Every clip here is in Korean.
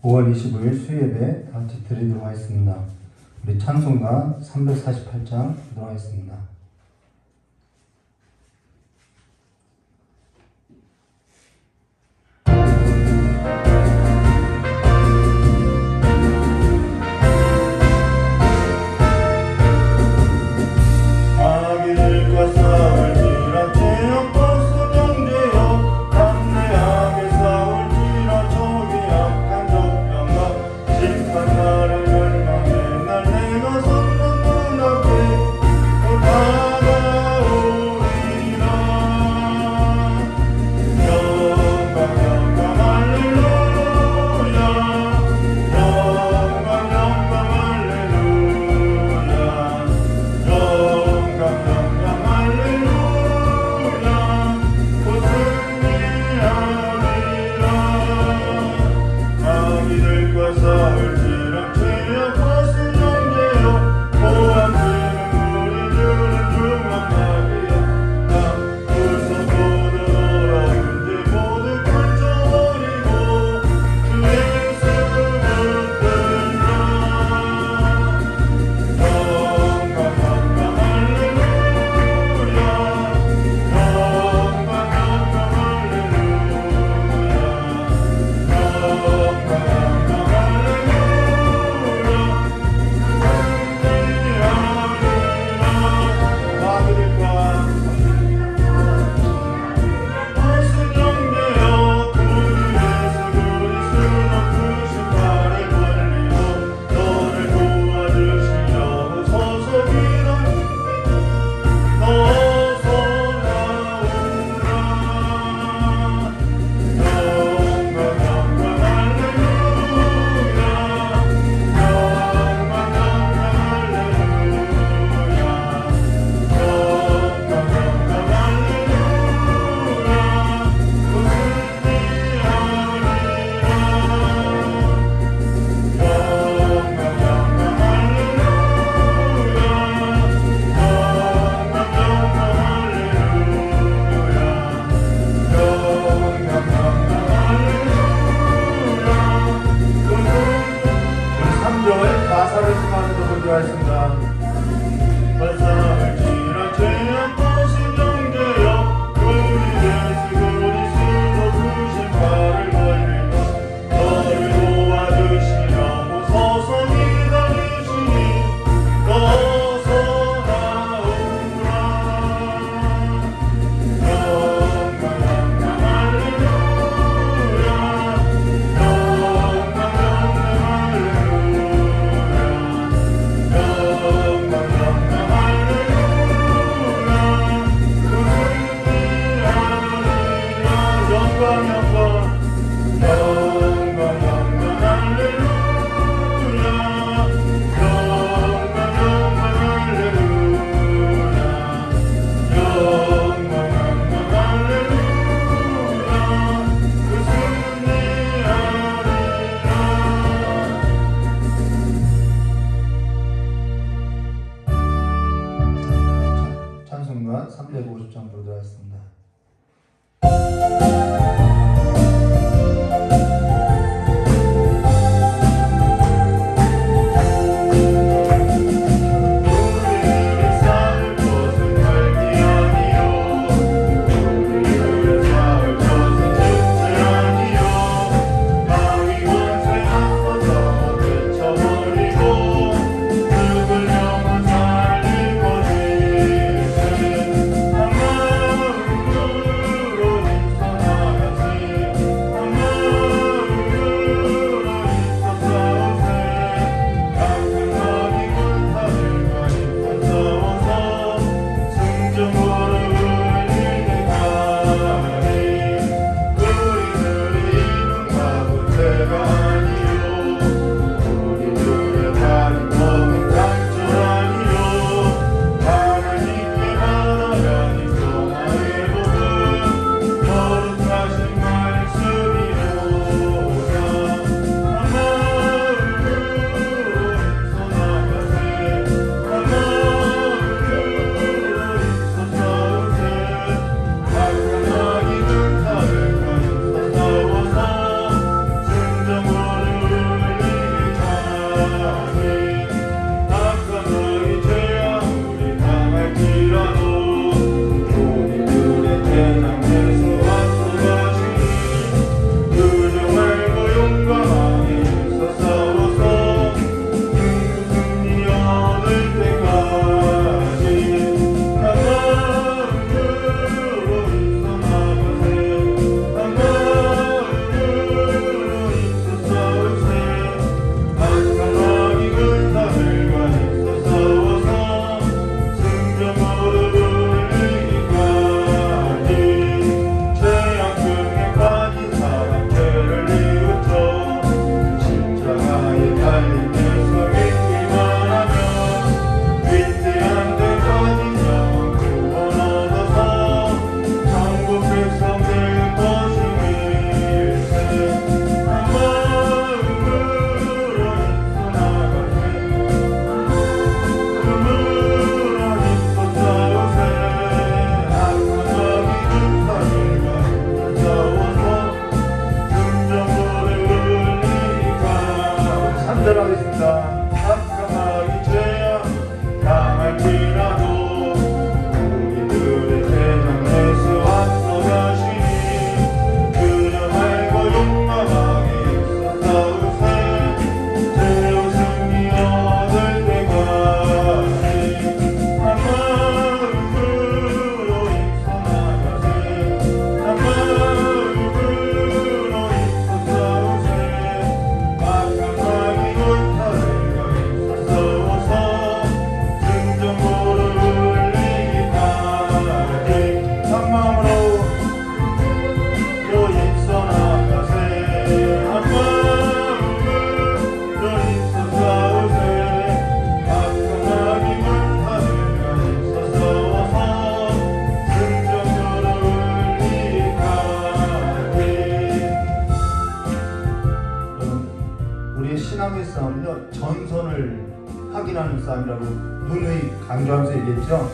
5월 25일 수요예배 다 같이 드리도록 하겠습니다. 우리 찬송가 348장 드리도록 하겠습니다. 3절하겠습니다. 악함하기 죄야 당할지라도 우리들의 대장 예수 앞서가시니 그저 말고 용감하게 있어 싸우세 죄로 승리 얻을 때까지 한 마음으로 힘써 나가세 한 마음으로 힘써 싸우세 악함하기 못하리가 있어서서 승전보를 울리기까지 한 마음으로 힘써 나가세 한 마음으로 힘써 싸우세 악함하기 못하리가 있어서서 승전보를 울리기까지. 우리의 신앙의 싸움은요, 전선을 확인하는 싸움이라고 누누이 강조하면서 얘기했죠.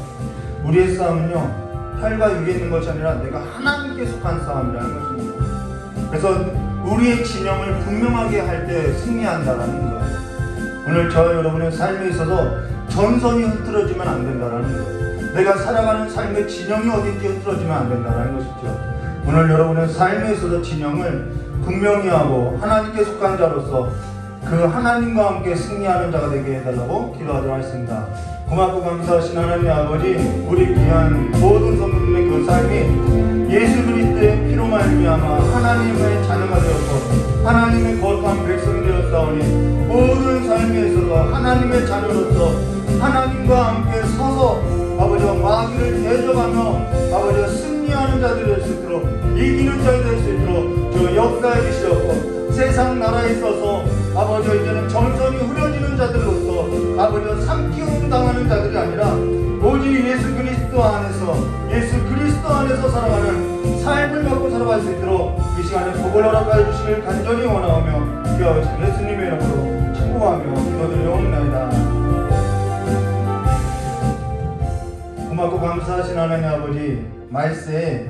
우리의 싸움은요, 혈과 육에 있는 것이 아니라 내가 하나님께 속한 싸움이라는 것입니다. 그래서 우리의 진영을 분명하게 할 때 승리한다라는 거예요. 오늘 저 여러분의 삶에 있어서 전선이 흐트러지면 안 된다라는 거예요. 내가 살아가는 삶의 진영이 어딘지 흐트러지면 안 된다라는 것이죠. 오늘 여러분의 삶에 있어서 진영을 분명히 하고 하나님께 속한 자로서 그 하나님과 함께 승리하는 자가 되게 해달라고 기도하도록 하겠습니다. 고맙고 감사하신 하나님 아버지, 우리 귀한 모든 성도님의 그 삶이 예수 그리스도의 피로 말미암아 하나님의 자녀가 되었고 하나님의 거룩한 백성이 되었사오니 모든 삶에 있어서 하나님의 자녀로서 하나님과 함께 서서 아버지와 마귀를 대적하며 아버지와 승리하는 자들이 될 수 있도록 이기는 자가 될 수 있도록 저 역사해 주시옵고 세상 나라에 있어서 아버지와 이제는 전선이 흐려지는 자들로서 아버지와 삼키움 당하는 자들이 아니라 오직 예수 그리스도 안에서 살아가는 삶을 갖고 살아갈 수 있도록 이 시간에 복을 허락하여 주시길 간절히 원하오며 귀하신 예수님의 이름으로 축복하며 기도드리옵나이다. 고맙고 감사하신 하나님 아버지, 말세에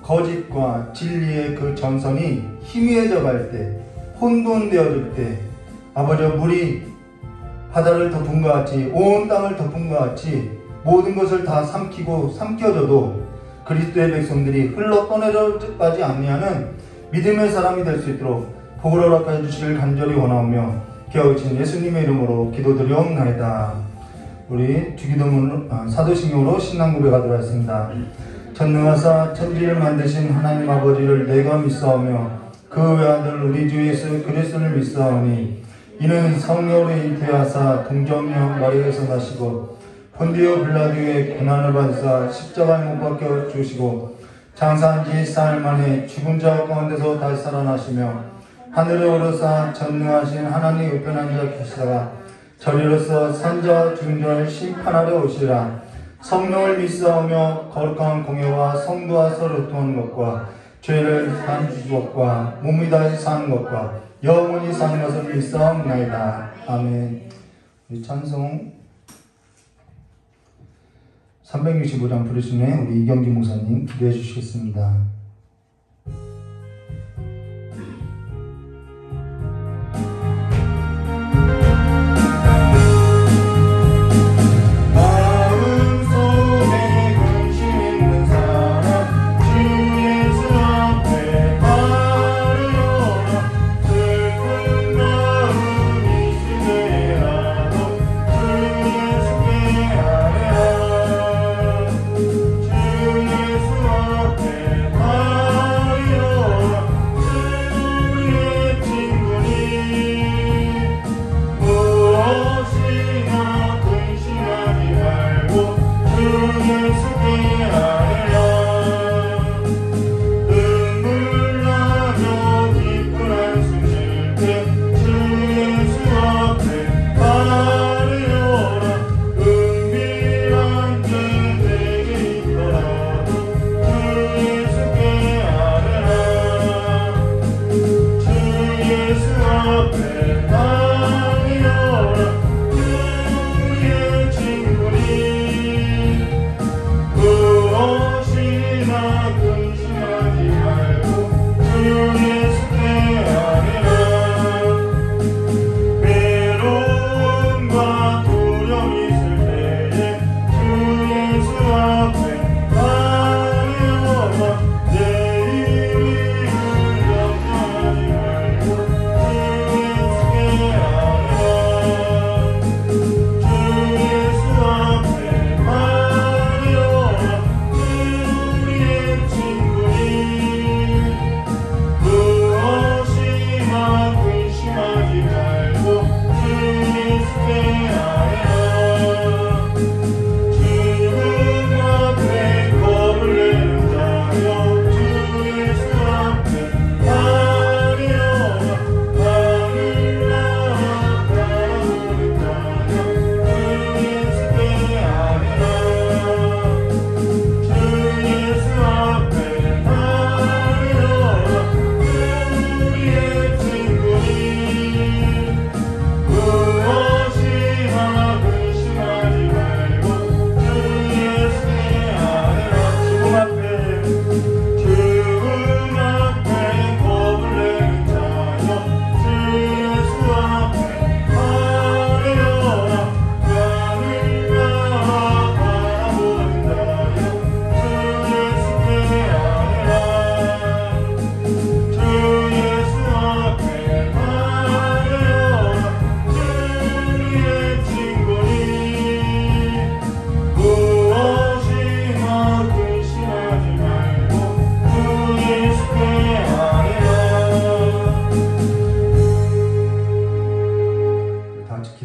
거짓과 진리의 그 전선이 희미해져 갈 때, 혼돈되어질 때 아버지와 물이 바다를 덮은 것 같이 온 땅을 덮은 것 같이 모든 것을 다 삼켜져도 그리스도의 백성들이 흘러 떠내려가지 아니하는 믿음의 사람이 될 수 있도록 복을 허락하여 주시길 간절히 원하오며 기하오신 예수님의 이름으로 기도드리옵나이다. 우리 주기도문 사도신경으로 신앙 고백하도록 하겠습니다. 전능하사 천지를 만드신 하나님 아버지를 내가 믿사오며 그 외아들 우리 주 예수 그리스도를 믿사오니 이는 성령으로 잉태하사 동정녀 마리아에서 나시고 본디오 빌라도의 고난을 받으사 십자가에 못 박혀 주시고 장사한 지 사흘 만에 죽은 자 가운데서 다시 살아나시며 하늘에 오르사 전능하신 하나님 우편한 자 계시다가 저리로서 산자와 죽은 자를 심판하려 오시리라. 성령을 믿사오며 거룩한 공예와 성도와 서로 통하는 것과 죄를 사한 것과 몸이 다시 사는 것과 영원히 사는 것을 믿사옵나이다. 아멘. 우리 찬송 365장 부르시네 우리 이경기 목사님 기도해 주시겠습니다. 주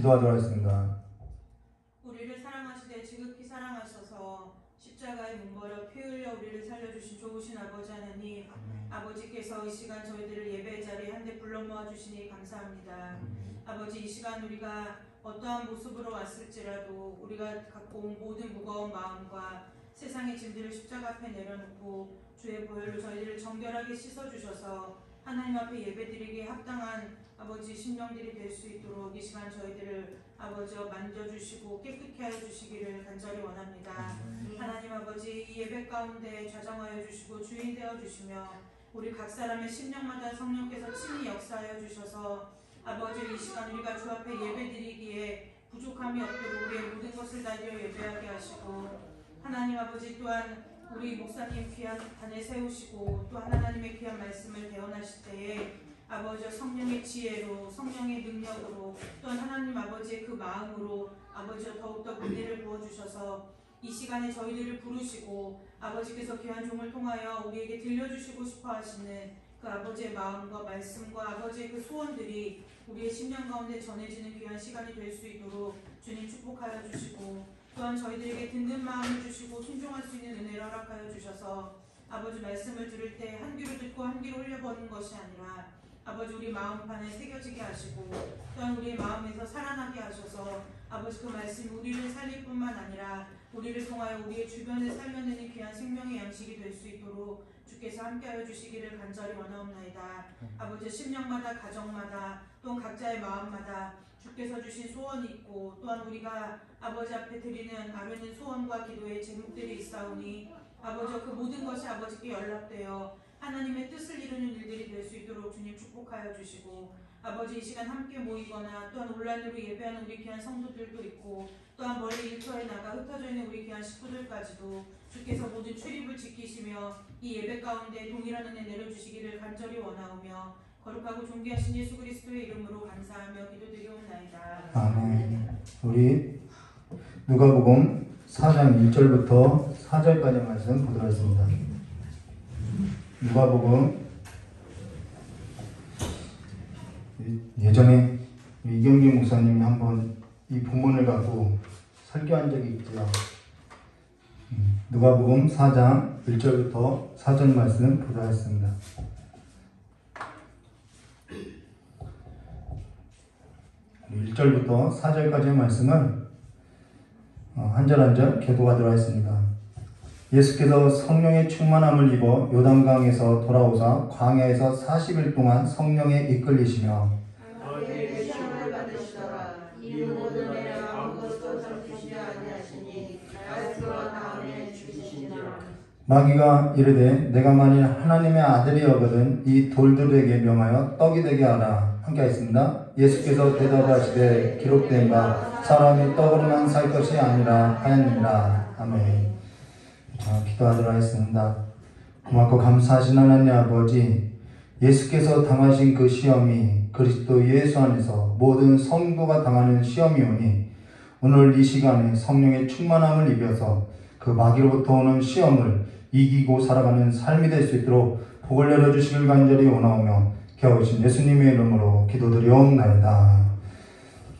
기도하도록 하겠습니다. 우리를 사랑하시되 지극히 사랑하셔서 십자가에 문버려 피 흘려 우리를 살려주신 좋으신 아버지 하나님, 아버지께서 이 시간 저희들을 예배 자리에 한데 불러 모아주시니 감사합니다. 아버지, 이 시간 우리가 어떠한 모습으로 왔을지라도 우리가 갖고 온 모든 무거운 마음과 세상의 짐들을 십자가 앞에 내려놓고 주의 보혈로 저희들을 정결하게 씻어주셔서 하나님 앞에 예배드리기에 합당한 아버지 심령들이 될 수 있도록 이 시간 저희들을 아버지 만져주시고 깨끗게 하여 주시기를 간절히 원합니다. 하나님 아버지, 이 예배 가운데 좌정하여 주시고 주인 되어 주시며 우리 각 사람의 심령마다 성령께서 친히 역사하여 주셔서 아버지, 이 시간 우리가 주 앞에 예배드리기에 부족함이 없도록 우리의 모든 것을 다 드려 예배하게 하시고, 하나님 아버지 또한 우리 목사님 귀한 단에 세우시고 또 하나님의 귀한 말씀을 대언하실 때에 아버지 성령의 지혜로, 성령의 능력으로, 또한 하나님 아버지의 그 마음으로 아버지 더욱더 은혜를 부어주셔서 이 시간에 저희들을 부르시고 아버지께서 귀한 종을 통하여 우리에게 들려주시고 싶어 하시는 그 아버지의 마음과 말씀과 아버지의 그 소원들이 우리의 심령 가운데 전해지는 귀한 시간이 될 수 있도록 주님 축복하여 주시고, 또한 저희들에게 든든 마음을 주시고 순종할 수 있는 은혜를 허락하여 주셔서 아버지 말씀을 들을 때 한 귀로 듣고 한 귀로 흘려버리는 것이 아니라 아버지 우리 마음판에 새겨지게 하시고 또한 우리의 마음에서 살아나게 하셔서 아버지 그 말씀이 우리를 살릴 뿐만 아니라 우리를 통하여 우리의 주변을 살려내는 귀한 생명의 양식이 될 수 있도록 주께서 함께하여 주시기를 간절히 원하옵나이다. 아버지 심령마다 가정마다 또한 각자의 마음마다 주께서 주신 소원이 있고 또한 우리가 아버지 앞에 드리는 아뢰는 소원과 기도의 제목들이 있사오니 아버지 그 모든 것이 아버지께 연락되어 하나님의 뜻을 이루는 일들이 될 수 있도록 주님 축복하여 주시고, 아버지 이 시간 함께 모이거나 또한 온라인으로 예배하는 우리 귀한 성도들도 있고 또한 멀리 일터에 나가 흩어져 있는 우리 귀한 식구들까지도 주께서 모든 출입을 지키시며 이 예배 가운데 동일한 은혜 내려주시기를 간절히 원하오며 거룩하고 존귀하신 예수 그리스도의 이름으로 감사하며 기도드리옵나이다. 아멘. 우리 누가복음 4장 1절부터 4절까지 말씀 보도록 하겠습니다. 누가복음, 예전에 이경규 목사님이 한번 이 본문을 갖고 설교한 적이 있죠. 누가복음 4장 1절부터 4절 말씀 보도록 하겠습니다. 우리 1절부터 4절까지의 말씀은 한 절 한 절 교독하도록 하겠습니다. 예수께서 성령의 충만함을 입어 요단강에서 돌아오사 광야에서 40일 동안 성령에 이끌리시며 너희에게 시험을 받으시더라. 이 모든 애는 아무것도 삼키지 아니하시니 말씀과 다음에 죽이시니라. 마귀가 이르되 내가 만일 하나님의 아들이여거든 이 돌들에게 명하여 떡이 되게 하라. 함께 하겠습니다. 예수께서 대답하시되 기록된 바 사람이 떡으로만 살 것이 아니라 하였느니라. 아멘. 기도하도록 하겠습니다. 고맙고 감사하신 하나님 아버지, 예수께서 당하신 그 시험이 그리스도 예수 안에서 모든 성도가 당하는 시험이오니 오늘 이 시간에 성령의 충만함을 입어서 그 마귀로부터 오는 시험을 이기고 살아가는 삶이 될 수 있도록 복을 내려주시길 간절히 원하오며 겨우신 예수님의 이름으로 기도드리옵나이다.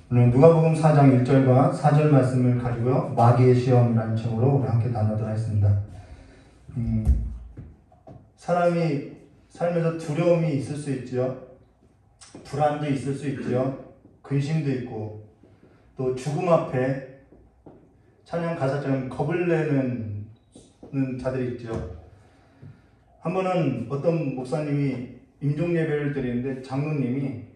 오늘 누가복음 4장 1절과 4절 말씀을 가지고요, 마귀의 시험이라는 책으로 우리 함께 나누도록 하겠습니다. 사람이 살면서 두려움이 있을 수 있죠. 불안도 있을 수 있죠. 근심도 있고 또 죽음 앞에 찬양 가사처럼 겁을 내는 자들이 있죠. 한 번은 어떤 목사님이 임종예배를 드리는데 장로님이,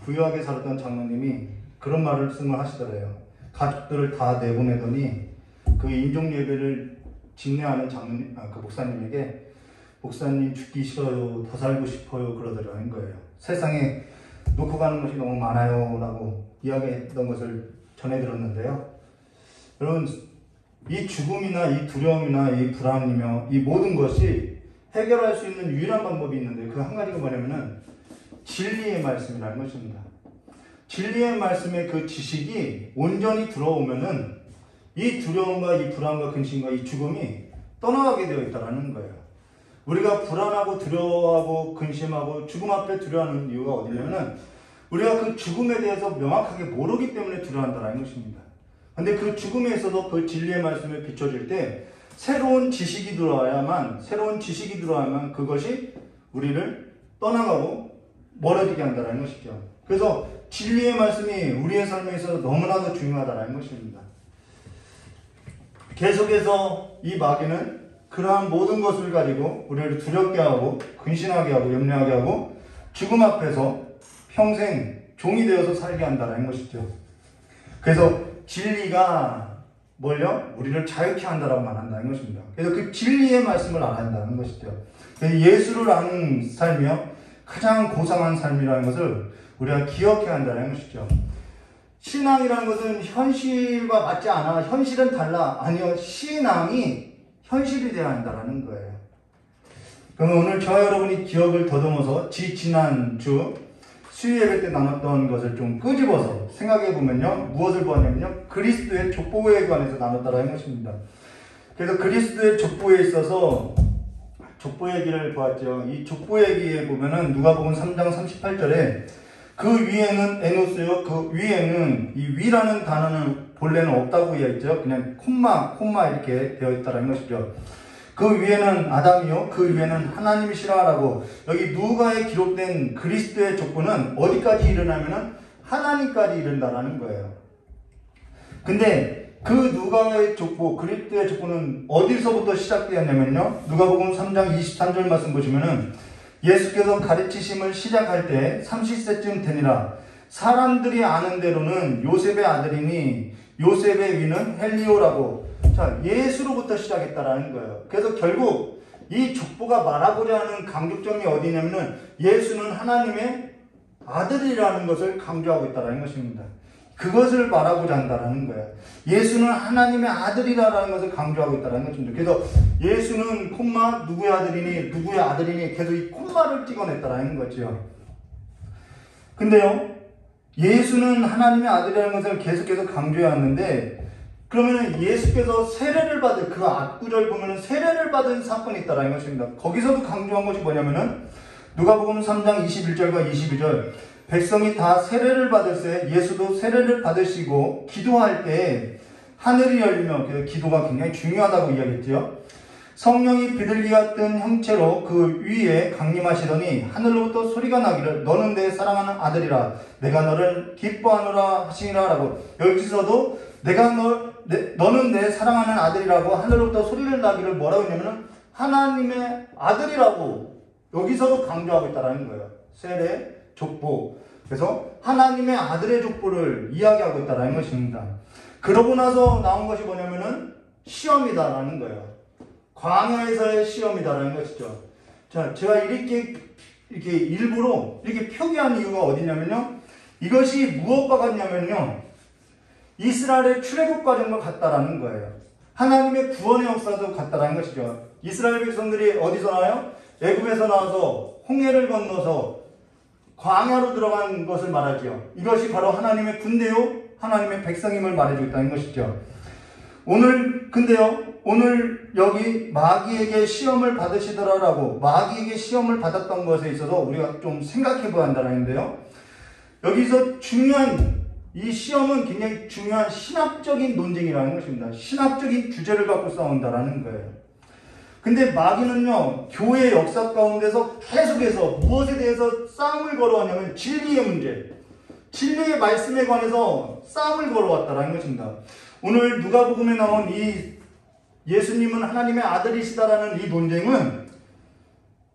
부유하게 살았던 장로님이 그런 말씀을 하시더래요. 가족들을 다 내보내더니 그 임종예배를 집례하는 장로님, 그 목사님에게 목사님 죽기 싫어요, 더 살고 싶어요 그러더라는 거예요. 세상에 놓고 가는 것이 너무 많아요 라고 이야기했던 것을 전해 들었는데요. 여러분, 이 죽음이나 이 두려움이나 이 불안이며 이 모든 것이 해결할 수 있는 유일한 방법이 있는데 그 한 가지가 뭐냐면은 진리의 말씀이라는 것입니다. 진리의 말씀의 그 지식이 온전히 들어오면은 이 두려움과 이 불안과 근심과 이 죽음이 떠나가게 되어 있다는 거예요. 우리가 불안하고 두려워하고 근심하고 죽음 앞에 두려워하는 이유가 어디냐면은 우리가 그 죽음에 대해서 명확하게 모르기 때문에 두려워한다는 것입니다. 근데 그 죽음에 있어서 그 진리의 말씀을 비춰줄 때 새로운 지식이 들어와야만 그것이 우리를 떠나가고 멀어지게 한다는 것이죠. 그래서 진리의 말씀이 우리의 삶에 있어서 너무나도 중요하다는 것입니다. 계속해서 이 마귀는 그러한 모든 것을 가지고 우리를 두렵게 하고 근심하게 하고 염려하게 하고 죽음 앞에서 평생 종이 되어서 살게 한다는 것이죠. 그래서 진리가 뭘요? 우리를 자유케 한다라고 말한다는 것입니다. 그래서 그 진리의 말씀을 알아야 한다는 것이죠. 예수를 아는 삶이요 가장 고상한 삶이라는 것을 우리가 기억해야 한다는 것이죠. 신앙이라는 것은 현실과 맞지 않아. 현실은 달라. 아니요. 신앙이 현실이 되어야 한다는 거예요. 그러면 오늘 저와 여러분이 기억을 더듬어서 지난주 수요 예배 때 나눴던 것을 좀 끄집어서 생각해 보면요. 무엇을 보았냐면요. 그리스도의 족보에 관해서 나눴다는 것입니다. 그래서 그리스도의 족보에 있어서 족보 얘기를 보았죠. 이 족보 얘기에 보면은 누가복음 3장 38절에 그 위에는 에노스요. 그 위에는 이 위라는 단어는 본래는 없다고 되어 있죠. 그냥 콤마 이렇게 되어 있다는 것이죠. 그 위에는 아담이요. 그 위에는 하나님이시라라고 여기 누가에 기록된 그리스도의 족보는 어디까지 이르냐면은 하나님까지 이른다라는 거예요. 근데 그 누가의 족보, 그리스도의 족보는 어디서부터 시작되었냐면요. 누가복음 3장 23절 말씀 보시면은 예수께서 가르치심을 시작할 때 30세쯤 되니라. 사람들이 아는 대로는 요셉의 아들이니 요셉의 위는 헬리오라고. 자, 예수로부터 시작했다라는 거예요. 그래서 결국 이 족보가 말하고자 하는 강조점이 어디냐면은 예수는 하나님의 아들이라는 것을 강조하고 있다는 것입니다. 그것을 말하고자 한다는 거예요. 예수는 하나님의 아들이라는 것을 강조하고 있다는 것입니다. 그래서 예수는 콤마 누구의 아들이니 누구의 아들이니 계속 이 콤마를 찍어냈다는 거죠. 근데요, 예수는 하나님의 아들이라는 것을 계속해서 강조해왔는데 그러면 예수께서 세례를 받은 그 앞구절 보면 세례를 받은 사건이 있다는 것입니다. 거기서도 강조한 것이 뭐냐면은 누가복음 3장 21절과 22절 백성이 다 세례를 받을세 예수도 세례를 받으시고 기도할 때 하늘이 열리며 기도가 굉장히 중요하다고 이야기했죠. 성령이 비둘기 같은 형체로 그 위에 강림하시더니 하늘로부터 소리가 나기를 너는 내 사랑하는 아들이라 내가 너를 기뻐하노라 하시니라 라고 여기서도 너는 내 사랑하는 아들이라고 하늘로부터 소리를 나기를 뭐라고 했냐면 하나님의 아들이라고 여기서도 강조하고 있다는 거예요. 세례, 족보. 그래서 하나님의 아들의 족보를 이야기하고 있다는 것입니다. 그러고 나서 나온 것이 뭐냐면은 시험이다라는 거예요. 광야에서의 시험이다라는 것이죠. 자, 제가 이렇게 일부러 이렇게 표기한 이유가 어디냐면요. 이것이 무엇과 같냐면요. 이스라엘의 출애굽 과정과 같다라는 거예요. 하나님의 구원의 역사도 같다라는 것이죠. 이스라엘 백성들이 어디서 나와요? 애굽에서 나와서 홍해를 건너서 광야로 들어간 것을 말하죠. 이것이 바로 하나님의 군대요, 하나님의 백성임을 말해주고 있다는 것이죠. 오늘 여기 마귀에게 시험을 받으시더라라고 마귀에게 시험을 받았던 것에 있어서 우리가 좀 생각해 봐야 한다는데요. 여기서 중요한 이 시험은 굉장히 중요한 신학적인 논쟁이라는 것입니다. 신학적인 주제를 갖고 싸운다라는 거예요. 근데 마귀는요, 교회의 역사 가운데서 계속해서 무엇에 대해서 싸움을 걸어왔냐면 진리의 문제, 진리의 말씀에 관해서 싸움을 걸어왔다라는 것입니다. 오늘 누가복음에 나온 이 예수님은 하나님의 아들이시다라는 이 논쟁은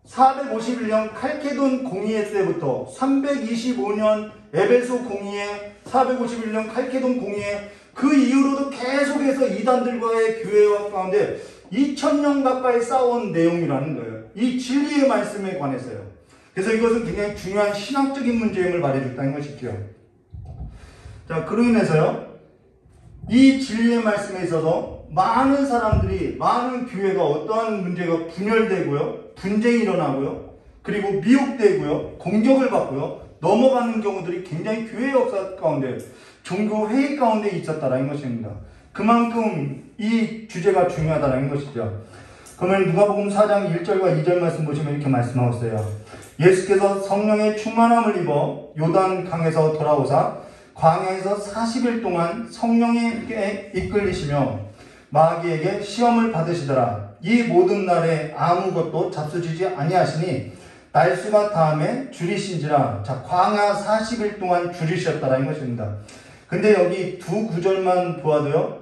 451년 칼케돈 공의회 때부터 325년 에베소 공의회, 451년 칼케돈 공의회 그 이후로도 계속해서 이단들과의 교회와 가운데 2000년 가까이 싸운 내용이라는 거예요. 이 진리의 말씀에 관해서요. 그래서 이것은 굉장히 중요한 신학적인 문제임을 말해줬다는 것이죠. 자, 그로 인해서요, 이 진리의 말씀에 있어서 많은 사람들이, 많은 교회가 어떠한 문제가 분열되고요, 분쟁이 일어나고요, 그리고 미혹되고요, 공격을 받고요, 넘어가는 경우들이 굉장히 교회 역사 가운데, 종교 회의 가운데 있었다라는 것입니다. 그만큼 이 주제가 중요하다는 것이죠. 그러면 누가복음 4장 1절과 2절 말씀 보시면 이렇게 말씀하고 있어요. 예수께서 성령의 충만함을 입어 요단 강에서 돌아오사 광야에서 40일 동안 성령에게 이끌리시며 마귀에게 시험을 받으시더라. 이 모든 날에 아무것도 잡수지지 아니하시니 날수가 다음에 줄이신지라. 자, 광야 40일 동안 줄이셨다라는 것입니다. 근데 여기 두 구절만 보아도요,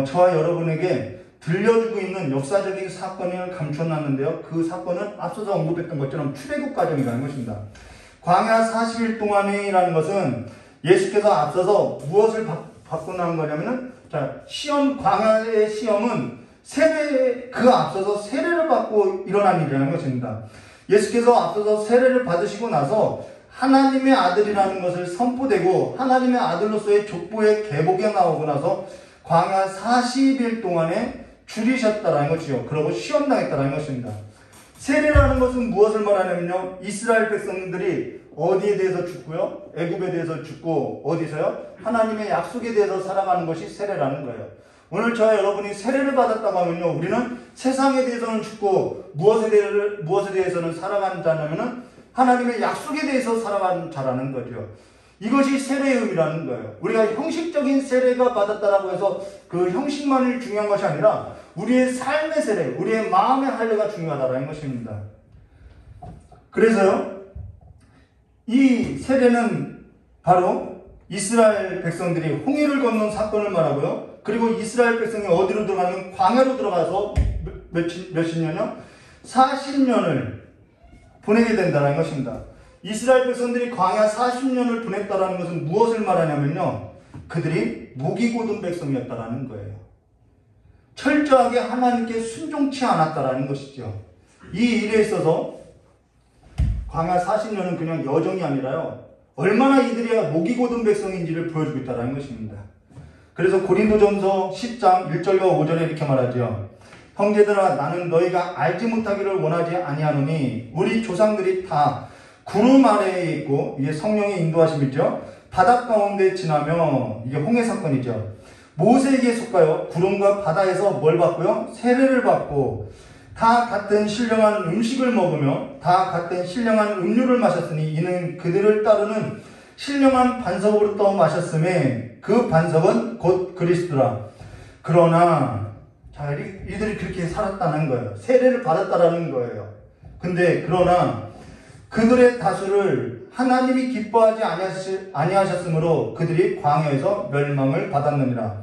저와 여러분에게 들려주고 있는 역사적인 사건을 감춰놨는데요. 그 사건은 앞서서 언급했던 것처럼 출애굽 과정이라는 것입니다. 광야 40일 동안이라는 것은 예수께서 앞서서 무엇을 받고 나온 거냐면은, 자, 광야의 시험은 그 앞서서 세례를 받고 일어난 일이라는 것입니다. 예수께서 앞서서 세례를 받으시고 나서 하나님의 아들이라는 것을 선포되고 하나님의 아들로서의 족보의 계복이 나오고 나서 광야 40일 동안에 줄이셨다라는 것이요. 그러고 시험당했다라는 것입니다. 세례라는 것은 무엇을 말하냐면요, 이스라엘 백성들이 어디에 대해서 죽고요? 애굽에 대해서 죽고, 어디서요? 하나님의 약속에 대해서 살아가는 것이 세례라는 거예요. 오늘 저와 여러분이 세례를 받았다고 하면요, 우리는 세상에 대해서는 죽고 무엇에 대해서는 살아가는 자냐면은 하나님의 약속에 대해서 살아가는 자라는 거죠. 이것이 세례의 의미라는 거예요. 우리가 형식적인 세례가 받았다라고 해서 그 형식만이 중요한 것이 아니라 우리의 삶의 세례, 우리의 마음의 할례가 중요하다는 것입니다. 그래서요, 이 세례는 바로 이스라엘 백성들이 홍해를 건넌 사건을 말하고요, 그리고 이스라엘 백성이 어디로 들어가면 광야로 들어가서 몇십 년요? 40년을 보내게 된다는 것입니다. 이스라엘 백성들이 광야 40년을 보냈다는 것은 무엇을 말하냐면요, 그들이 무기고든 백성이었다는 거예요. 철저하게 하나님께 순종치 않았다는 것이죠. 이 일에 있어서 광야 40년은 그냥 여정이 아니라요, 얼마나 이들이 무기고든 백성인지를 보여주고 있다는 것입니다. 그래서 고린도전서 10장 1절과 5절에 이렇게 말하죠. 형제들아, 나는 너희가 알지 못하기를 원하지 아니하노니 우리 조상들이 다 구름 아래에 있고, 이게 성령의 인도하심이죠. 바다 가운데 지나며, 이게 홍해 사건이죠. 모세에게 속하여 구름과 바다에서 뭘 받고요? 세례를 받고, 다 같은 신령한 음식을 먹으며 다 같은 신령한 음료를 마셨으니 이는 그들을 따르는 신령한 반석으로부터 마셨음에 그 반석은 곧 그리스도라. 그러나 자, 이들이 그렇게 살았다는 거예요. 세례를 받았다라는 거예요. 근데 그러나 그들의 다수를 하나님이 기뻐하지 아니하셨으므로 그들이 광야에서 멸망을 받았느니라.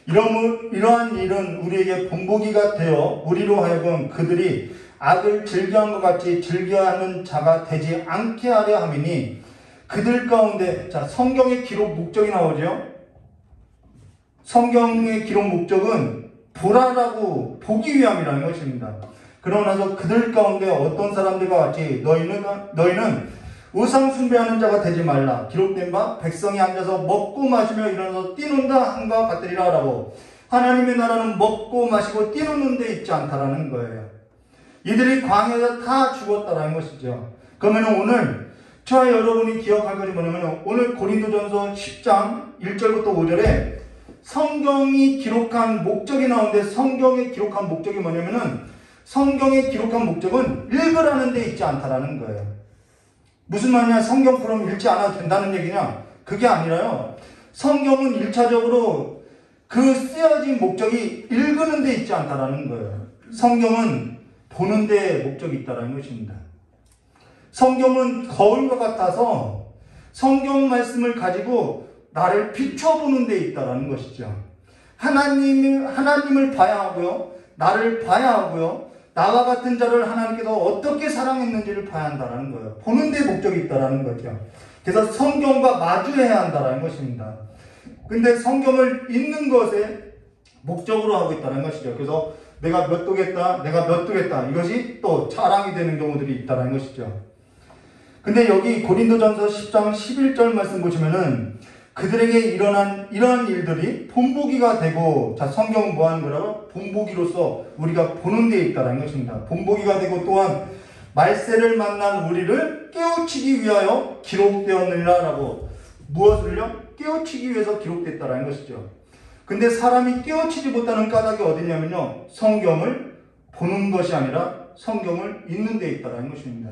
이러한 일은 우리에게 본보기가 되어 우리로 하여금 그들이 악을 즐겨한 것 같이 즐겨하는 자가 되지 않게 하려 함이니, 그들 가운데, 자, 성경의 기록 목적이 나오죠. 성경의 기록 목적은 보라라고 보기 위함이라는 것입니다. 그러고 나서 그들 가운데 어떤 사람들과 같이 너희는 우상 숭배하는 자가 되지 말라. 기록된 바 백성이 앉아서 먹고 마시며 일어나서 뛰는다 한과 같으리라 라고. 하나님의 나라는 먹고 마시고 뛰는 데 있지 않다라는 거예요. 이들이 광야에서 다 죽었다라는 것이죠. 그러면 오늘 저와 여러분이 기억할 것이 뭐냐면, 오늘 고린도전서 10장 1절부터 5절에 성경이 기록한 목적이 나오는데, 성경에 기록한 목적이 뭐냐면은, 성경에 기록한 목적은 읽으라는 데 있지 않다라는 거예요. 무슨 말이냐? 성경 그럼 읽지 않아도 된다는 얘기냐? 그게 아니라요, 성경은 1차적으로 그 쓰여진 목적이 읽는 데 있지 않다라는 거예요. 성경은 보는 데 목적이 있다라는 것입니다. 성경은 거울과 같아서 성경 말씀을 가지고 나를 비춰보는 데 있다라는 것이죠. 하나님을 봐야 하고요, 나를 봐야 하고요, 나와 같은 자를 하나님께서 어떻게 사랑했는지를 봐야 한다는 거예요. 보는 데 목적이 있다는 거죠. 그래서 성경과 마주해야 한다는 것입니다. 근데 성경을 읽는 것에 목적으로 하고 있다는 것이죠. 그래서 내가 몇 도겠다, 내가 몇 도겠다, 이것이 또 자랑이 되는 경우들이 있다는 것이죠. 근데 여기 고린도전서 10장 11절 말씀 보시면은 그들에게 일어난 이러한 일들이 본보기가 되고, 자, 성경은 뭐 하는 거라고? 본보기로서 우리가 보는 데 있다는 것입니다. 본보기가 되고 또한 말세를 만난 우리를 깨우치기 위하여 기록되었느니라 라고. 무엇을요? 깨우치기 위해서 기록됐다는 것이죠. 근데 사람이 깨우치지 못하는 까닭이 어디냐면요, 성경을 보는 것이 아니라 성경을 읽는 데 있다는 것입니다.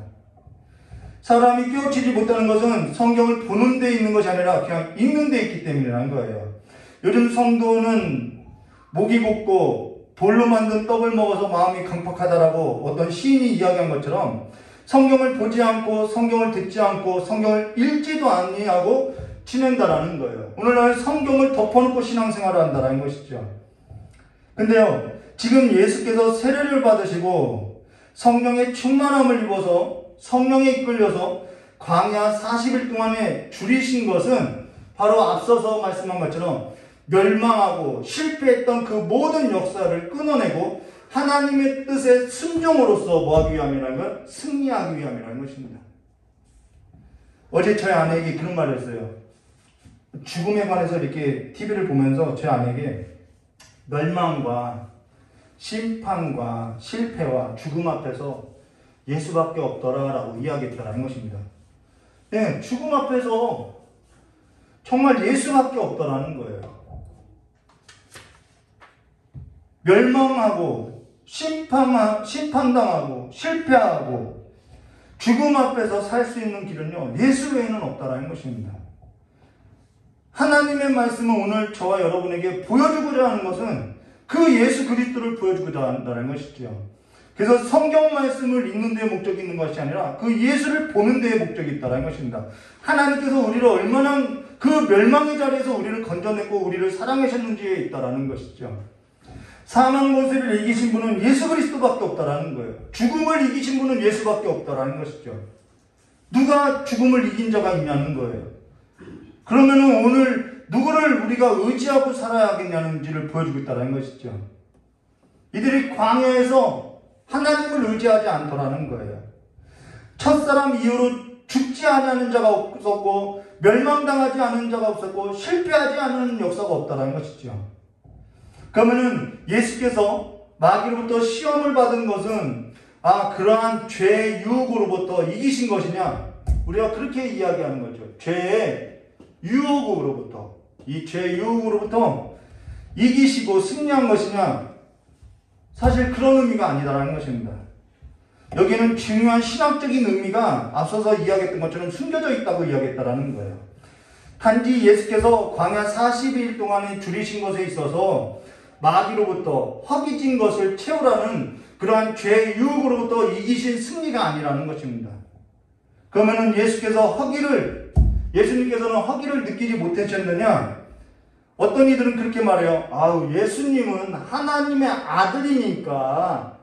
사람이 깨우치지 못하는 것은 성경을 보는 데 있는 것이 아니라 그냥 읽는 데 있기 때문이라는 거예요. 요즘 성도는 목이 곱고 돌로 만든 떡을 먹어서 마음이 강팍하다라고 어떤 시인이 이야기한 것처럼 성경을 보지 않고 성경을 듣지 않고 성경을 읽지도 아니하고 지낸다라는 거예요. 오늘날 성경을 덮어놓고 신앙생활을 한다는 것이죠. 근데요, 지금 예수께서 세례를 받으시고 성령의 충만함을 입어서 성령에 이끌려서 광야 40일 동안에 줄이신 것은 바로 앞서서 말씀한 것처럼 멸망하고 실패했던 그 모든 역사를 끊어내고 하나님의 뜻에 순종으로서 뭐하기 위함이라는 건 승리하기 위함이라는 것입니다. 어제 저희 아내에게 그런 말을 했어요. 죽음에 관해서 이렇게 TV를 보면서 제 아내에게 멸망과 심판과 실패와 죽음 앞에서 예수밖에 없더라 라고 이야기했다는 것입니다. 네, 죽음 앞에서 정말 예수밖에 없더라는 거예요. 멸망하고 심판당하고 실패하고 죽음 앞에서 살 수 있는 길은요, 예수 외에는 없다라는 것입니다. 하나님의 말씀은 오늘 저와 여러분에게 보여주고자 하는 것은 그 예수 그리스도를 보여주고자 한다는 것이죠. 그래서 성경 말씀을 읽는 데에 목적이 있는 것이 아니라 그 예수를 보는 데에 목적이 있다는 것입니다. 하나님께서 우리를 얼마나 그 멸망의 자리에서 우리를 건져내고 우리를 사랑하셨는지에 있다는 것이죠. 사망 권세를 이기신 분은 예수 그리스도밖에 없다라는 거예요. 죽음을 이기신 분은 예수밖에 없다라는 것이죠. 누가 죽음을 이긴 자가 있냐는 거예요. 그러면은 오늘 누구를 우리가 의지하고 살아야 하겠냐는지를 보여주고 있다는 것이죠. 이들이 광야에서 하나님을 의지하지 않더라는 거예요. 첫사람 이후로 죽지 않은 자가 없었고 멸망당하지 않은 자가 없었고 실패하지 않은 역사가 없다는 것이죠. 그러면은 예수께서 마귀로부터 시험을 받은 것은 그러한 죄의 유혹으로부터 이기신 것이냐? 우리가 그렇게 이야기하는 거죠. 죄의 유혹으로부터, 이 죄의 유혹으로부터 이기시고 승리한 것이냐? 사실 그런 의미가 아니다라는 것입니다. 여기는 중요한 신학적인 의미가 앞서서 이야기했던 것처럼 숨겨져 있다고 이야기했다라는 거예요. 단지 예수께서 광야 40일 동안에 줄이신 것에 있어서 마귀로부터 허기진 것을 채우라는 그러한 죄의 유혹으로부터 이기신 승리가 아니라는 것입니다. 그러면은 예수님께서는 허기를 느끼지 못하셨느냐? 어떤 이들은 그렇게 말해요. 예수님은 하나님의 아들이니까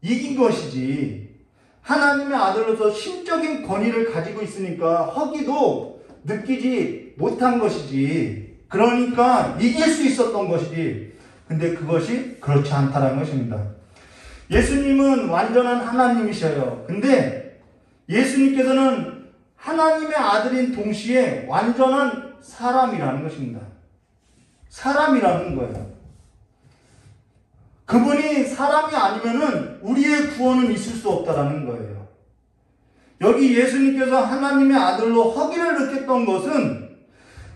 이긴 것이지. 하나님의 아들로서 심적인 권위를 가지고 있으니까 허기도 느끼지 못한 것이지. 그러니까 이길 수 있었던 것이지. 근데 그것이 그렇지 않다는 것입니다. 예수님은 완전한 하나님이셔요. 근데 예수님께서는 하나님의 아들인 동시에 완전한 사람이라는 것입니다. 사람이라는 거예요. 그분이 사람이 아니면은 우리의 구원은 있을 수 없다라는 거예요. 여기 예수님께서 하나님의 아들로 허기를 느꼈던 것은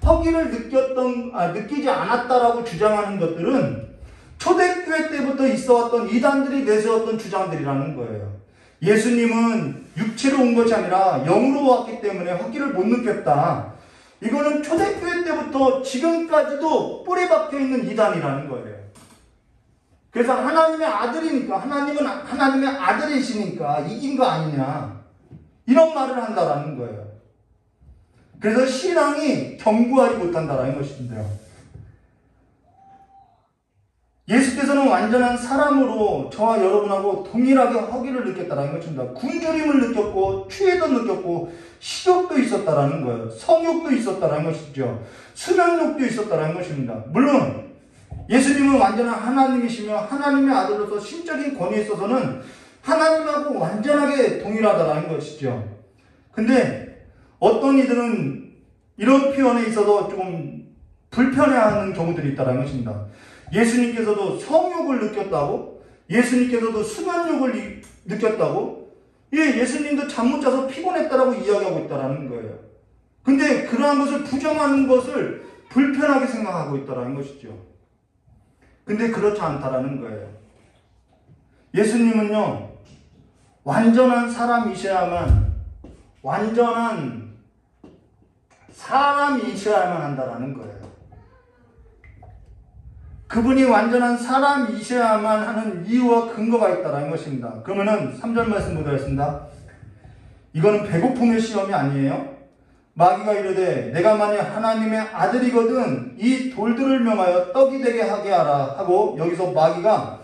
허기를 느끼지 않았다라고 주장하는 것들은 초대교회 때부터 있어왔던 이단들이 내세웠던 주장들이라는 거예요. 예수님은 육체로 온 것이 아니라 영으로 왔기 때문에 허기를 못 느꼈다. 이거는 초대교회 때부터 지금까지도 뿌리 박혀 있는 이단이라는 거예요. 그래서 하나님의 아들이니까, 하나님은 하나님의 아들이시니까 이긴 거 아니냐, 이런 말을 한다라는 거예요. 그래서 신앙이 견고하지 못한다라는 것인데요. 예수께서는 완전한 사람으로 저와 여러분하고 동일하게 허기를 느꼈다라는 것입니다. 굶주림을 느꼈고 취해도 느꼈고 식욕도 있었다라는 거예요. 성욕도 있었다라는 것이죠. 수면욕도 있었다라는 것입니다. 물론 예수님은 완전한 하나님이시며 하나님의 아들로서 신적인 권위에 있어서는 하나님하고 완전하게 동일하다라는 것이죠. 근데 어떤 이들은 이런 표현에 있어서 조금 불편해하는 경우들이 있다는 것입니다. 예수님께서도 성욕을 느꼈다고, 예수님께서도 수면욕을 느꼈다고, 예수님도 잠 못 자서 피곤했다라고 이야기하고 있다는 거예요. 근데 그러한 것을 부정하는 것을 불편하게 생각하고 있다는 것이죠. 근데 그렇지 않다라는 거예요. 예수님은요, 완전한 사람이셔야만 완전한 사람이셔야만 한다라는 거예요. 그분이 완전한 사람이셔야만 하는 이유와 근거가 있다라는 것입니다. 그러면은 3절 말씀 보도록 하겠습니다. 이거는 배고픔의 시험이 아니에요. 마귀가 이르되 내가 만일 하나님의 아들이거든 이 돌들을 명하여 떡이 되게 하게 하라 하고, 여기서 마귀가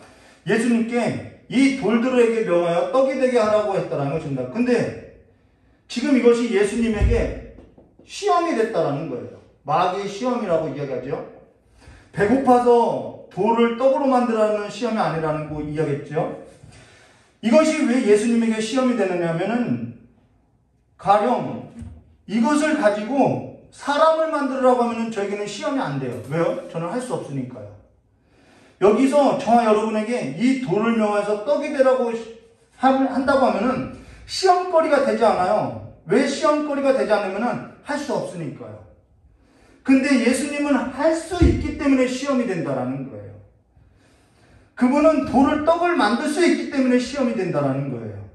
예수님께 이 돌들에게 명하여 떡이 되게 하라고 했다라는 것입니다. 근데 지금 이것이 예수님에게 시험이 됐다라는 거예요. 마귀의 시험이라고 이야기하죠. 배고파서 돌을 떡으로 만들라는 시험이 아니라는 거 이야기했죠. 이것이 왜 예수님에게 시험이 되느냐면은 가령 이것을 가지고 사람을 만들으라고 하면 저에게는 시험이 안 돼요. 왜요? 저는 할 수 없으니까요. 여기서 저와 여러분에게 이 돌을 명하여서 떡이 되라고 한다고 하면은 시험거리가 되지 않아요. 왜 시험거리가 되지 않으면은 할 수 없으니까요. 근데 예수님은 할 수 있기 때문에 시험이 된다라는 거예요. 그분은 돌을 떡을 만들 수 있기 때문에 시험이 된다라는 거예요.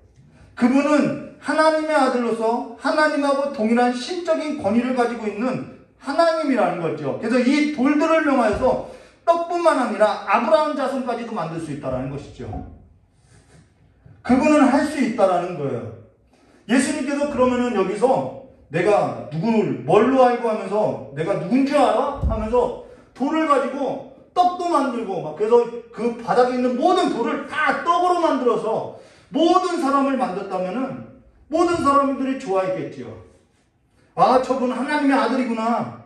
그분은 하나님의 아들로서 하나님하고 동일한 신적인 권위를 가지고 있는 하나님이라는 거죠. 그래서 이 돌들을 명하여서 떡뿐만 아니라 아브라함 자손까지도 만들 수 있다는 것이죠. 그분은 할 수 있다는 거예요. 예수님께서 그러면은 여기서 내가 누구를 뭘로 알고 하면서 내가 누군지 알아? 하면서 돌을 가지고 떡도 만들고 막 그래서 그 바닥에 있는 모든 돌을 다 떡으로 만들어서 모든 사람을 만들었다면은 모든 사람들이 좋아했겠지요. 아, 저분 하나님의 아들이구나.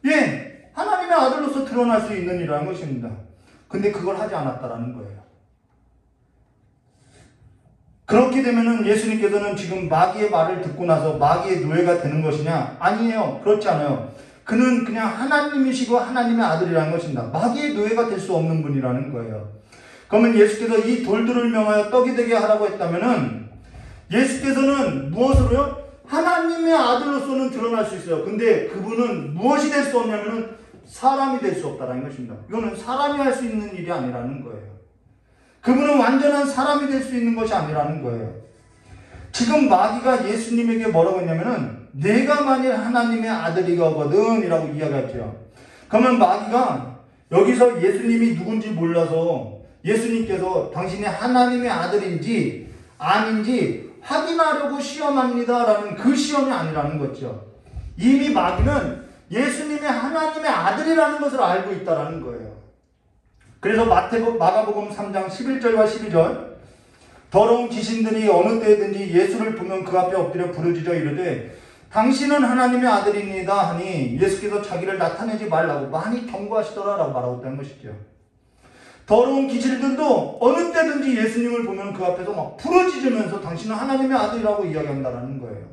예, 하나님의 아들로서 드러날 수 있는 일이라는 것입니다. 근데 그걸 하지 않았다라는 거예요. 그렇게 되면은 예수님께서는 지금 마귀의 말을 듣고 나서 마귀의 노예가 되는 것이냐? 아니에요. 그렇지 않아요. 그는 그냥 하나님이시고 하나님의 아들이라는 것입니다. 마귀의 노예가 될 수 없는 분이라는 거예요. 그러면 예수께서 이 돌들을 명하여 떡이 되게 하라고 했다면은 예수께서는 무엇으로요? 하나님의 아들로서는 드러날 수 있어요. 근데 그분은 무엇이 될 수 없냐면은 사람이 될 수 없다라는 것입니다. 이거는 사람이 할 수 있는 일이 아니라는 거예요. 그분은 완전한 사람이 될 수 있는 것이 아니라는 거예요. 지금 마귀가 예수님에게 뭐라고 했냐면은 내가 만일 하나님의 아들이거든 이라고 이야기했죠. 그러면 마귀가 여기서 예수님이 누군지 몰라서 예수님께서 당신이 하나님의 아들인지 아닌지 확인하려고 시험합니다 라는 그 시험이 아니라는 거죠. 이미 마귀는 예수님이 하나님의 아들이라는 것을 알고 있다는 거예요. 그래서 마가복음 3장 11절과 12절 더러운 귀신들이 어느 때든지 예수를 보면 그 앞에 엎드려 부르짖어 이르되 당신은 하나님의 아들입니다 하니 예수께서 자기를 나타내지 말라고 많이 경고하시더라라고 말하고 있다는 것이죠. 더러운 귀신들도 어느 때든지 예수님을 보면 그 앞에서 막 부르짖으면서 당신은 하나님의 아들이라고 이야기한다는 거예요.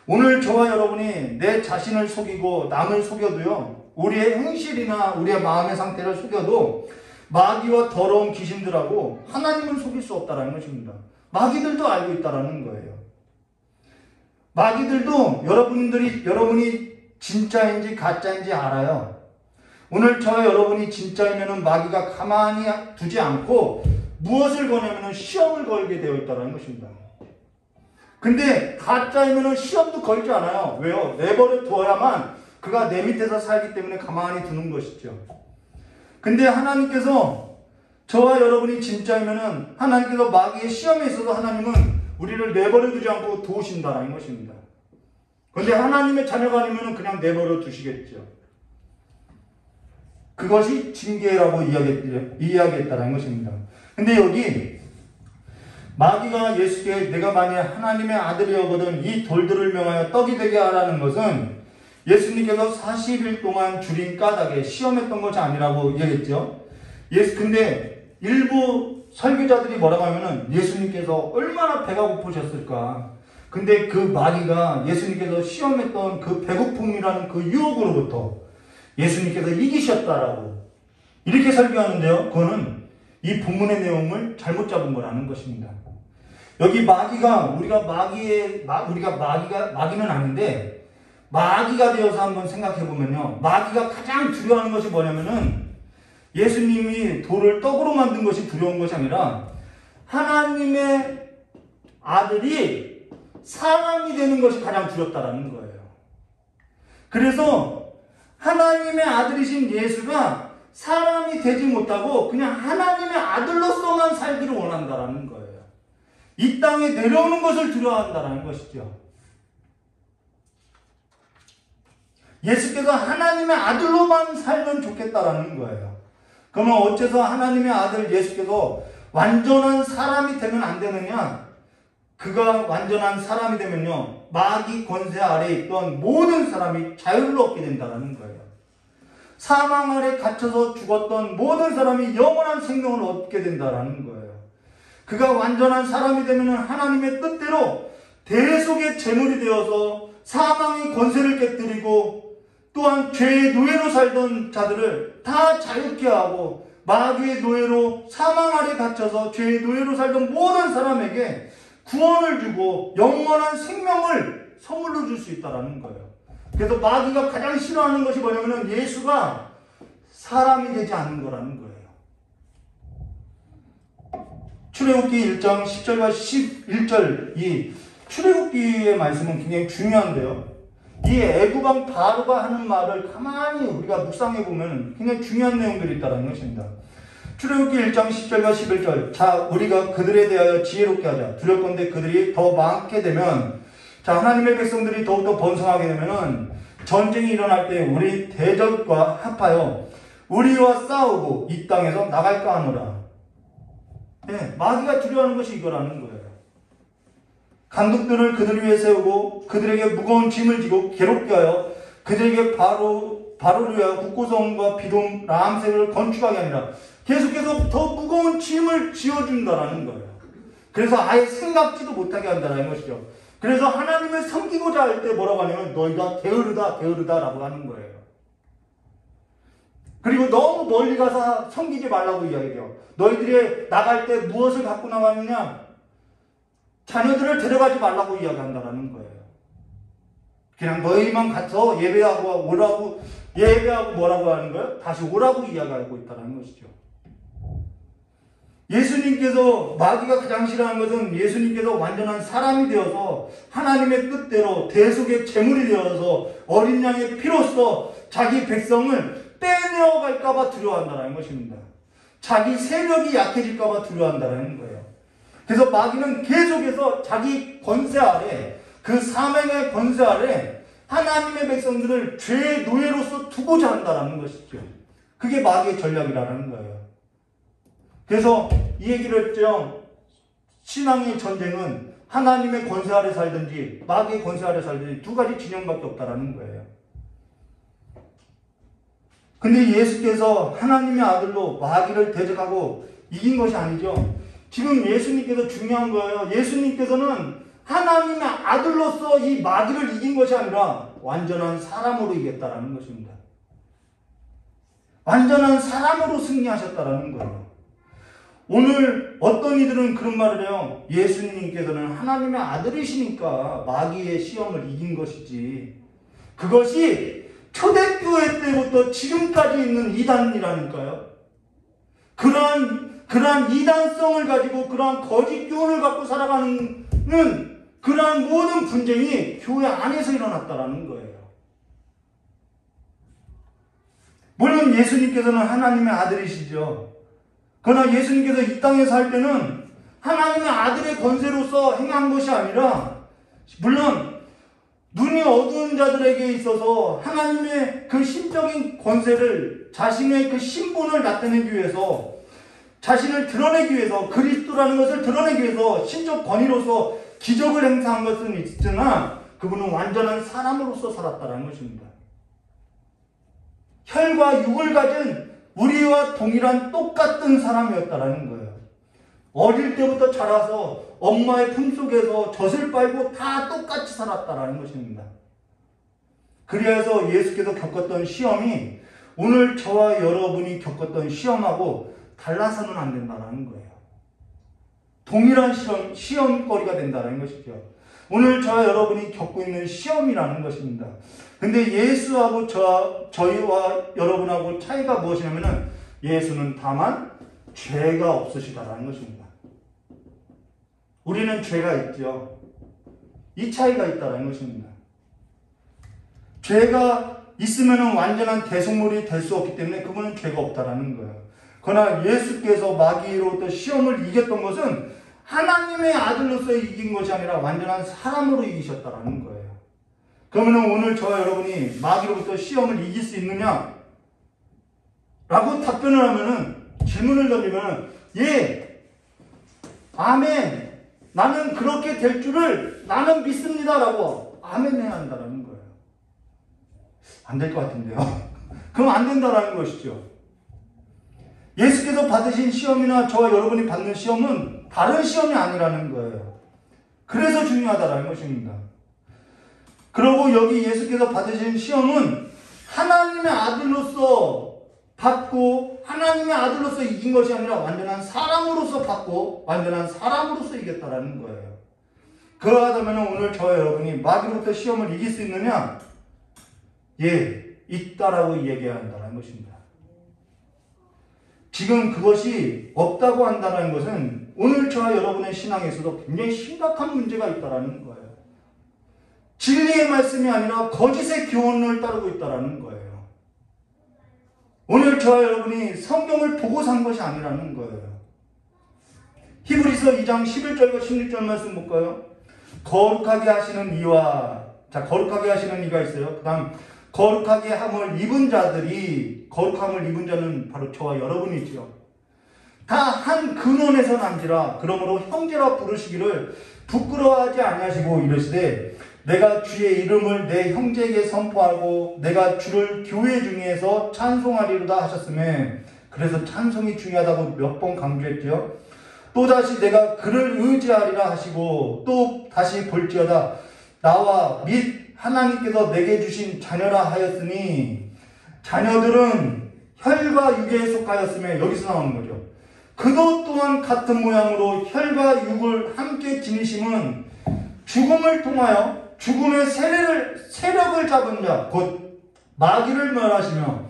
오늘 저와 여러분이 내 자신을 속이고 남을 속여도요, 우리의 행실이나 우리의 마음의 상태를 속여도 마귀와 더러운 귀신들하고 하나님은 속일 수 없다는 것입니다. 마귀들도 알고 있다는 거예요. 마귀들도 여러분이 진짜인지 가짜인지 알아요. 오늘 저와 여러분이 진짜이면은 마귀가 가만히 두지 않고 무엇을 거냐면은 시험을 걸게 되어 있다는 것입니다. 근데 가짜이면은 시험도 걸지 않아요. 왜요? 내버려 두어야만 그가 내 밑에서 살기 때문에 가만히 두는 것이죠. 근데 하나님께서 저와 여러분이 진짜이면은 하나님께서 마귀의 시험에 있어서 하나님은 우리를 내버려 두지 않고 도우신다는 것입니다. 근데 하나님의 자녀가 아니면은 그냥 내버려 두시겠죠. 그것이 징계라고 이야기했다는 것입니다. 근데 여기 마귀가 예수께 내가 만일 하나님의 아들이거든 이 돌들을 명하여 떡이 되게 하라는 것은 예수님께서 40일 동안 줄인 까닭에 시험했던 것이 아니라고 이야기했죠. 근데 일부 설교자들이 뭐라고 하면은 예수님께서 얼마나 배가 고프셨을까. 근데 그 마귀가 예수님께서 시험했던 그 배고픔이라는 그 유혹으로부터 예수님께서 이기셨다라고 이렇게 설교하는데요. 그거는 이 본문의 내용을 잘못 잡은 거라는 것입니다. 여기 마귀가 마귀는 아닌데 마귀가 되어서 한번 생각해 보면요. 마귀가 가장 두려워하는 것이 뭐냐면은 예수님이 돌을 떡으로 만든 것이 두려운 것이 아니라 하나님의 아들이 사람이 되는 것이 가장 두렵다라는 거예요. 그래서 하나님의 아들이신 예수가 사람이 되지 못하고 그냥 하나님의 아들로서만 살기를 원한다라는 거예요. 이 땅에 내려오는 것을 두려워한다라는 것이죠. 예수께서 하나님의 아들로만 살면 좋겠다라는 거예요. 그러면 어째서 하나님의 아들 예수께서 완전한 사람이 되면 안 되느냐? 그가 완전한 사람이 되면요, 마귀 권세 아래에 있던 모든 사람이 자유를 얻게 된다는 거예요. 사망 아래 갇혀서 죽었던 모든 사람이 영원한 생명을 얻게 된다는 거예요. 그가 완전한 사람이 되면 하나님의 뜻대로 대속의 제물이 되어서 사망의 권세를 깨뜨리고 또한 죄의 노예로 살던 자들을 다 자유케 하고 마귀의 노예로 사망 아래 갇혀서 죄의 노예로 살던 모든 사람에게 구원을 주고 영원한 생명을 선물로 줄 수 있다는 거예요. 그래서 마귀가 가장 싫어하는 것이 뭐냐면 예수가 사람이 되지 않는 거라는 거예요. 출애굽기 1장 10절과 11절 이 출애굽기의 말씀은 굉장히 중요한데요. 이 애굽왕 바로가 하는 말을 가만히 우리가 묵상해 보면 굉장히 중요한 내용들이 있다는 것입니다. 출애굽기 1장 10절과 11절. 자, 우리가 그들에 대하여 지혜롭게 하자. 두렵건대 그들이 더 많게 되면, 자, 하나님의 백성들이 더욱더 번성하게 되면은 전쟁이 일어날 때 우리 대적과 합하여 우리와 싸우고 이 땅에서 나갈까 하노라. 네, 마귀가 두려워하는 것이 이거라는 거예요. 감독들을 그들 위에 세우고 그들에게 무거운 짐을 지고 괴롭게 하여 그들에게 바로를 위하여 국고성과 비돔 라암색을 건축하게 아니라 계속해서 더 무거운 짐을 지어준다라는 거예요. 그래서 아예 생각지도 못하게 한다는 것이죠. 그래서 하나님을 섬기고자 할 때 뭐라고 하냐면 너희가 게으르다 라고 하는 거예요. 그리고 너무 멀리 가서 섬기지 말라고 이야기해요. 너희들이 나갈 때 무엇을 갖고 나가느냐? 자녀들을 데려가지 말라고 이야기한다는 거예요. 그냥 너희만 가서 예배하고 오라고, 예배하고 뭐라고 하는 거예요? 다시 오라고 이야기하고 있다는 것이죠. 예수님께서, 마귀가 가장 싫어하는 것은 예수님께서 완전한 사람이 되어서 하나님의 뜻대로 대속의 제물이 되어서 어린 양의 피로써 자기 백성을 빼내어갈까봐 두려워한다는 것입니다. 자기 세력이 약해질까봐 두려워한다는 거예요. 그래서 마귀는 계속해서 자기 권세 아래, 그 사명의 권세 아래 하나님의 백성들을 죄의 노예로서 두고자 한다는 것이죠. 그게 마귀의 전략이라는 거예요. 그래서 이 얘기를 했죠. 신앙의 전쟁은 하나님의 권세 아래 살든지 마귀의 권세 아래 살든지 두 가지 진영밖에 없다라는 거예요. 근데 예수께서 하나님의 아들로 마귀를 대적하고 이긴 것이 아니죠. 지금 예수님께서 중요한 거예요. 예수님께서는 하나님의 아들로서 이 마귀를 이긴 것이 아니라 완전한 사람으로 이겼다라는 것입니다. 완전한 사람으로 승리하셨다라는 거예요. 오늘 어떤 이들은 그런 말을 해요. 예수님께서는 하나님의 아들이시니까 마귀의 시험을 이긴 것이지. 그것이 초대교회 때부터 지금까지 있는 이단이라니까요. 그러한 이단성을 가지고 그러한 거짓 교훈을 갖고 살아가는 그러한 모든 분쟁이 교회 안에서 일어났다라는 거예요. 물론 예수님께서는 하나님의 아들이시죠. 그러나 예수님께서 이 땅에 살 때는 하나님의 아들의 권세로서 행한 것이 아니라 물론 눈이 어두운 자들에게 있어서 하나님의 그 신적인 권세를 자신의 그 신분을 나타내기 위해서 자신을 드러내기 위해서 그리스도라는 것을 드러내기 위해서 신적 권위로서 기적을 행사한 것은 있으나 그분은 완전한 사람으로서 살았다는 것입니다. 혈과 육을 가진 우리와 동일한 똑같은 사람이었다는 거예요. 어릴 때부터 자라서 엄마의 품속에서 젖을 빨고 다 똑같이 살았다는 것입니다. 그래서 예수께서 겪었던 시험이 오늘 저와 여러분이 겪었던 시험하고 달라서는 안 된다는 거예요. 동일한 시험거리가 된다는 것이죠. 오늘 저와 여러분이 겪고 있는 시험이라는 것입니다. 근데 예수하고 저희와 여러분하고 차이가 무엇이냐면은 예수는 다만 죄가 없으시다라는 것입니다. 우리는 죄가 있죠. 이 차이가 있다는 것입니다. 죄가 있으면 완전한 대속물이 될 수 없기 때문에 그분은 죄가 없다라는 거예요. 그러나 예수께서 마귀로부터 시험을 이겼던 것은 하나님의 아들로서 이긴 것이 아니라 완전한 사람으로 이기셨다라는 거예요. 그러면 오늘 저와 여러분이 마귀로부터 시험을 이길 수 있느냐? 라고 답변을 하면은, 질문을 던지면은, 예, 아멘, 나는 그렇게 될 줄을 나는 믿습니다. 라고 아멘 해야 한다는 거예요. 안 될 것 같은데요. 그럼 안 된다라는 것이죠. 예수께서 받으신 시험이나 저와 여러분이 받는 시험은 다른 시험이 아니라는 거예요. 그래서 중요하다라는 것입니다. 그리고 여기 예수께서 받으신 시험은 하나님의 아들로서 받고 하나님의 아들로서 이긴 것이 아니라 완전한 사람으로서 받고 완전한 사람으로서 이겼다라는 거예요. 그러하다면 오늘 저와 여러분이 마귀로부터 시험을 이길 수 있느냐? 예, 있다라고 얘기해야 한다는 것입니다. 지금 그것이 없다고 한다는 것은 오늘 저와 여러분의 신앙에서도 굉장히 심각한 문제가 있다는 거예요. 진리의 말씀이 아니라 거짓의 교훈을 따르고 있다는 거예요. 오늘 저와 여러분이 성경을 보고 산 것이 아니라는 거예요. 히브리서 2장 11절과 16절 말씀 볼까요? 거룩하게 하시는 이와, 자, 거룩하게 하시는 이가 있어요. 그 다음 거룩하게 함을 입은 자들이, 거룩함을 입은 자는 바로 저와 여러분이지요. 다 한 근원에서 난지라. 그러므로 형제라 부르시기를 부끄러워하지 아니하시고 이르시되 내가 주의 이름을 내 형제에게 선포하고 내가 주를 교회 중에서 찬송하리로다 하셨으면, 그래서 찬송이 중요하다고 몇 번 강조했죠. 또다시 내가 그를 의지하리라 하시고 또 다시 볼지어다 나와 및 하나님께서 내게 주신 자녀라 하였으니, 자녀들은 혈과 육에 속하였으며, 여기서 나오는 거죠. 그도 또한 같은 모양으로 혈과 육을 함께 지니심은 죽음을 통하여 죽음의 세력을 잡은 자, 곧 마귀를 멸하시며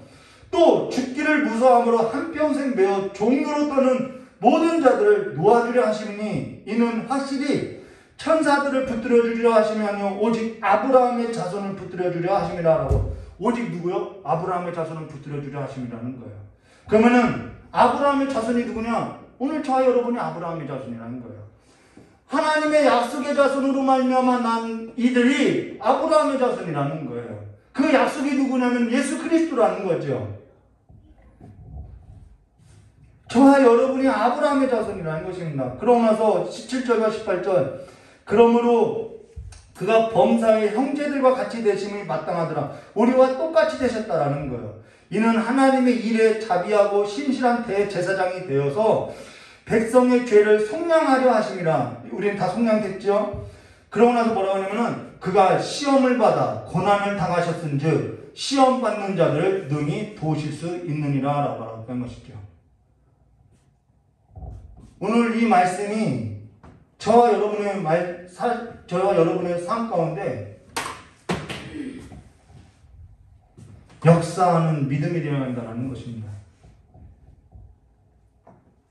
또 죽기를 무서함으로 한평생 매어 종로로 떠는 모든 자들을 놓아주려 하시니, 이는 확실히 천사들을 붙들어 주려 하심이 아니요 오직 아브라함의 자손을 붙들어 주려 하심이라라고. 오직 누구요? 아브라함의 자손을 붙들어 주려 하심이라는 거예요. 그러면은 아브라함의 자손이 누구냐? 오늘 저와 여러분이 아브라함의 자손이라는 거예요. 하나님의 약속의 자손으로 말미암아 난 이들이 아브라함의 자손이라는 거예요. 그 약속이 누구냐면 예수 그리스도라는 거죠. 저와 여러분이 아브라함의 자손이라는 것입니다. 그러고 나서 17절과 18절, 그러므로 그가 범사의 형제들과 같이 되심이 마땅하더라. 우리와 똑같이 되셨다라는 거예요. 이는 하나님의 일에 자비하고 신실한 대제사장이 되어서 백성의 죄를 속량하려 하심이라. 우리는 다 속량됐죠? 그러고 나서 뭐라고 하냐면은 그가 시험을 받아 고난을 당하셨은즉 시험 받는 자들을 능히 도우실 수 있느니라 라고 하는 것이죠. 오늘 이 말씀이 저와 여러분의 삶 가운데 역사하는 믿음이 되어야 한다는 것입니다.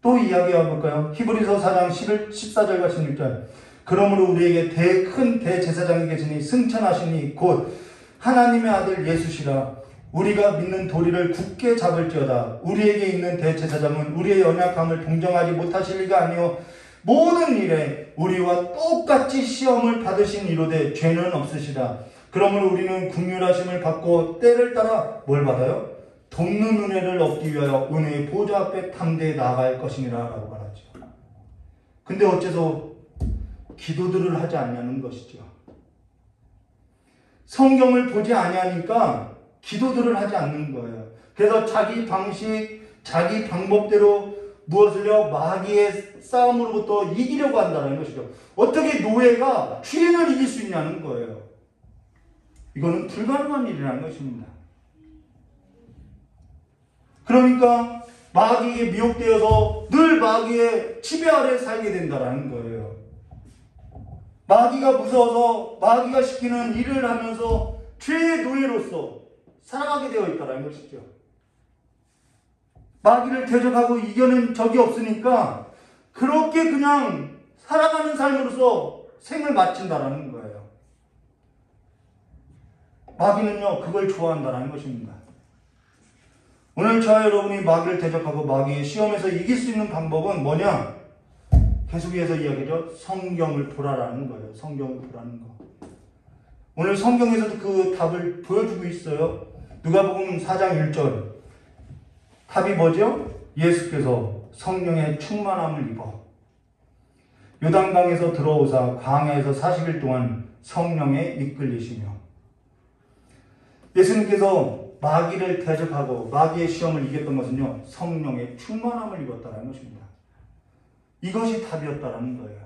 또 이야기해 볼까요? 히브리서 4장 14절과 16절. 그러므로 우리에게 큰 대제사장이 계시니 승천하시니 곧 하나님의 아들 예수시라. 우리가 믿는 도리를 굳게 잡을지어다. 우리에게 있는 대제사장은 우리의 연약함을 동정하지 못하실 리가 아니요 모든 일에 우리와 똑같이 시험을 받으신 이로되 죄는 없으시다. 그러므로 우리는 긍휼하심을 받고 때를 따라 뭘 받아요? 돕는 은혜를 얻기 위하여 은혜의 보좌 앞에 담대히 나아갈 것이니라 라고 말하죠. 근데 어째서 기도들을 하지 않냐는 것이죠. 성경을 보지 아니하니까 기도들을 하지 않는 거예요. 그래서 자기 방식, 자기 방법대로 무엇을요? 마귀의 싸움으로부터 이기려고 한다는 것이죠. 어떻게 노예가 주인을 이길 수 있냐는 거예요. 이거는 불가능한 일이라는 것입니다. 그러니까 마귀에게 미혹되어서 늘 마귀의 지배 아래 살게 된다는 거예요. 마귀가 무서워서 마귀가 시키는 일을 하면서 죄의 노예로서 살아가게 되어 있다는 것이죠. 마귀를 대적하고 이겨낸 적이 없으니까 그렇게 그냥 살아가는 삶으로서 생을 마친다는 거예요. 마귀는요, 그걸 좋아한다는 것입니다. 오늘 저와 여러분이 마귀를 대적하고 마귀의 시험에서 이길 수 있는 방법은 뭐냐? 계속해서 이야기죠. 성경을 보라라는 거예요. 성경을 보라는 거. 오늘 성경에서도 그 답을 보여주고 있어요. 누가복음 4장 1절. 답이 뭐죠? 예수께서 성령의 충만함을 입어 요단강에서 들어오사 광야에서 40일 동안 성령에 이끌리시며, 예수님께서 마귀를 대적하고 마귀의 시험을 이겼던 것은요, 성령의 충만함을 입었다는 것입니다. 이것이 답이었다는 거예요.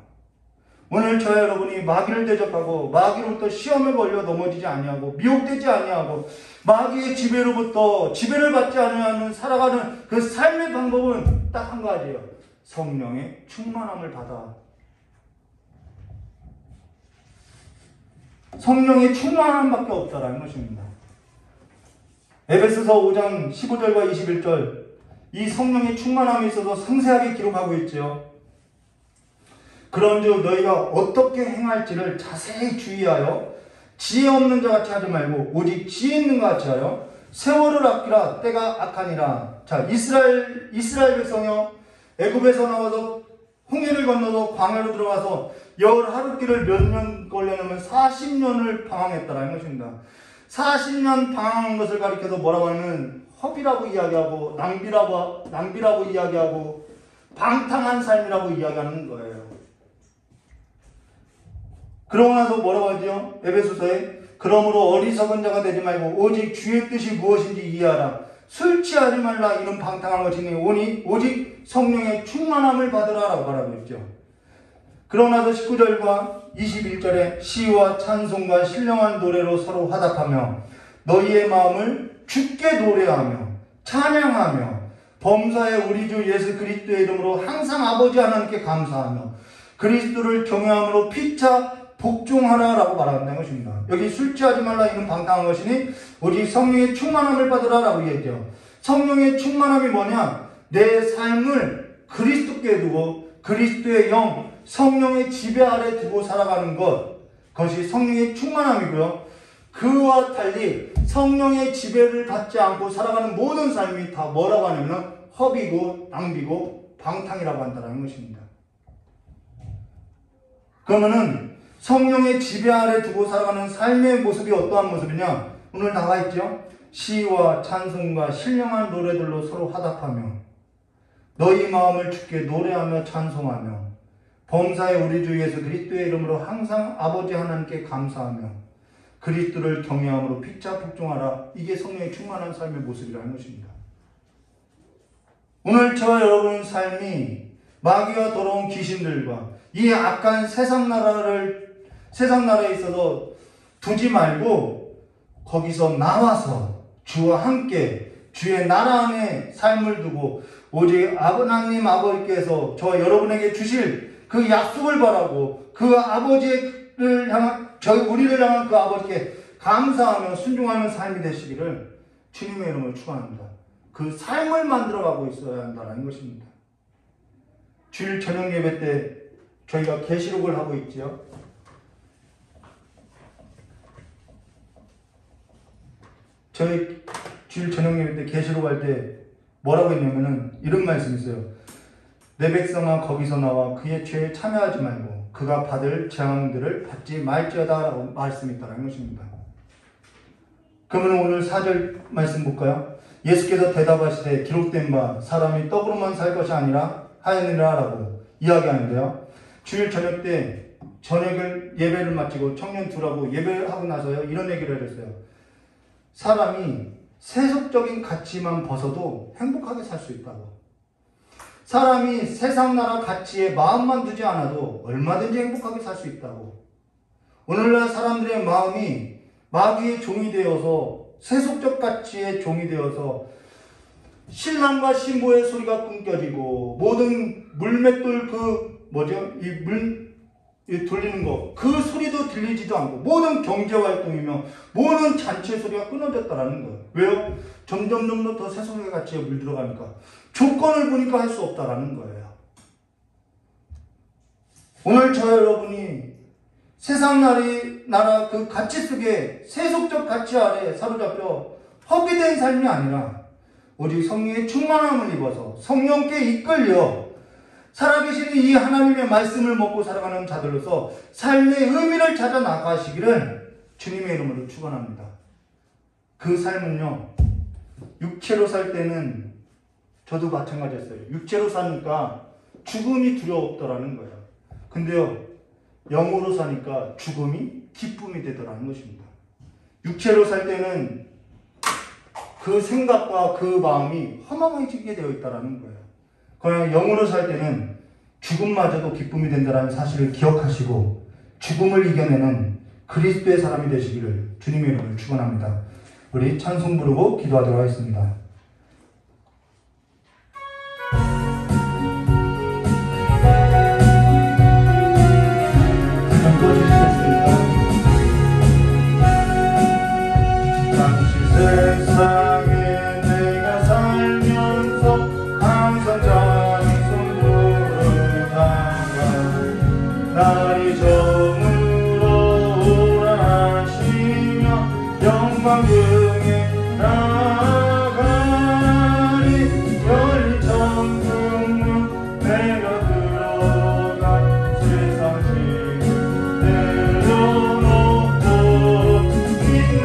오늘 저와 여러분이 마귀를 대적하고 마귀로부터 시험에 걸려 넘어지지 아니하고 미혹되지 아니하고 마귀의 지배로부터 지배를 받지 않으면 살아가는 그 삶의 방법은 딱 한 가지예요. 성령의 충만함을 받아. 성령의 충만함밖에 없다라는 것입니다. 에베소서 5장 15절과 21절, 이 성령의 충만함에 있어서 상세하게 기록하고 있죠. 그런즉 너희가 어떻게 행할지를 자세히 주의하여 지혜 없는 자 같이 하지 말고 오직 지혜 있는 것 같이 하여 세월을 아끼라. 때가 악하니라. 자, 이스라엘 백성이요, 애굽에서 나와서 홍해를 건너서 광야로 들어가서 열 하루길을 몇 년 걸려냐면 40년을 방황했다라는 것입니다. 40년 방황한 것을 가리켜서 뭐라고 하면 허비라고 이야기하고 낭비라고 이야기하고 방탕한 삶이라고 이야기하는 거예요. 그러고 나서 뭐라고 하죠? 에베소서에 그러므로 어리석은 자가 되지 말고 오직 주의 뜻이 무엇인지 이해하라. 술 취하지 말라. 이는 방탕한 것이니 오직 성령의 충만함을 받으라라고 말하고 있죠. 그러고 나서 19절과 21절에 시와 찬송과 신령한 노래로 서로 화답하며 너희의 마음을 주께 노래하며 찬양하며 범사의 우리 주 예수 그리스도의 이름으로 항상 아버지 하나님께 감사하며 그리스도를 경외함으로 피차 복종하라라고 말한다는 것입니다. 여기 술 취하지 말라. 이는 방탕한 것이니 오직 성령의 충만함을 받으라라고 얘기해요. 성령의 충만함이 뭐냐? 내 삶을 그리스도께 두고 그리스도의 영, 성령의 지배 아래 두고 살아가는 것, 그것이 성령의 충만함이고요. 그와 달리 성령의 지배를 받지 않고 살아가는 모든 삶이 다 뭐라고 하냐면 허비고 낭비고 방탕이라고 한다는 것입니다. 그러면은 성령의 지배 아래 두고 살아가는 삶의 모습이 어떠한 모습이냐? 오늘 나와 있죠. 시와 찬송과 신령한 노래들로 서로 화답하며 너희 마음을 주께 노래하며 찬송하며 범사의 우리 주 예수 그리스도의 이름으로 항상 아버지 하나님께 감사하며 그리스도를 경외함으로 피차 복종하라. 이게 성령의 충만한 삶의 모습이라는 것입니다. 오늘 저와 여러분의 삶이 마귀와 더러운 귀신들과 이 악한 세상 나라에 있어서 두지 말고 거기서 나와서 주와 함께 주의 나라 안에 삶을 두고 오직 하나님 아버지께서 저와 여러분에게 주실 그 약속을 바라고 그 아버지를 향한 우리를 향한 그 아버지께 감사하며 순종하는 삶이 되시기를 주님의 이름으로 축원합니다. 그 삶을 만들어가고 있어야 한다는 것입니다. 주일 저녁 예배 때 저희가 계시록을 하고 있지요. 저희 주일 저녁 예배 때 계시록 할 때 뭐라고 했냐면은 이런 말씀이 있어요. 내 백성아 거기서 나와 그의 죄에 참여하지 말고 그가 받을 재앙들을 받지 말지어다 라고 말씀이 있다는 것입니다. 그러면 오늘 4절 말씀 볼까요? 예수께서 대답하시되 기록된 바 사람이 떡으로만 살 것이 아니라 하였느니라 라고 이야기하는데요. 주일 저녁 때 예배를 마치고 청년 둘하고 예배하고 나서요 이런 얘기를 해줬어요. 사람이 세속적인 가치만 벗어도 행복하게 살 수 있다고. 사람이 세상 나라 가치에 마음만 두지 않아도 얼마든지 행복하게 살 수 있다고. 오늘날 사람들의 마음이 마귀의 종이 되어서 세속적 가치의 종이 되어서 신랑과 신부의 소리가 끊겨지고 모든 물맷돌 이 돌리는 거 그 소리도 들리지도 않고 모든 경제활동이며 모든 잔치의 소리가 끊어졌다라는 거예요. 왜요? 점점 더 세속의 가치에 물들어가니까 조건을 보니까 할 수 없다라는 거예요. 오늘 저 여러분이 세상 나라 그 가치 속에 세속적 가치 아래 사로잡혀 허비된 삶이 아니라 오직 성령의 충만함을 입어서 성령께 이끌려 살아계시는 이 하나님의 말씀을 먹고 살아가는 자들로서 삶의 의미를 찾아 나가시기를 주님의 이름으로 축원합니다. 그 삶은요, 육체로 살 때는 저도 마찬가지였어요. 육체로 사니까 죽음이 두려웠더라는 거예요. 근데요, 영으로 사니까 죽음이 기쁨이 되더라는 것입니다. 육체로 살 때는 그 생각과 그 마음이 허망해지게 되어 있다는 거예요. 그러나 영으로 살 때는 죽음마저도 기쁨이 된다는 사실을 기억하시고 죽음을 이겨내는 그리스도의 사람이 되시기를 주님의 이름으로 축원합니다. 우리 찬송 부르고 기도하도록 하겠습니다. 세상에 내가 살면서 항상 찬송 부르다가 날이 저물어 오라 하시며 영광 중에 나가리 열린 천국문 내가 들어가 세상 짐을 내려놓고 빛나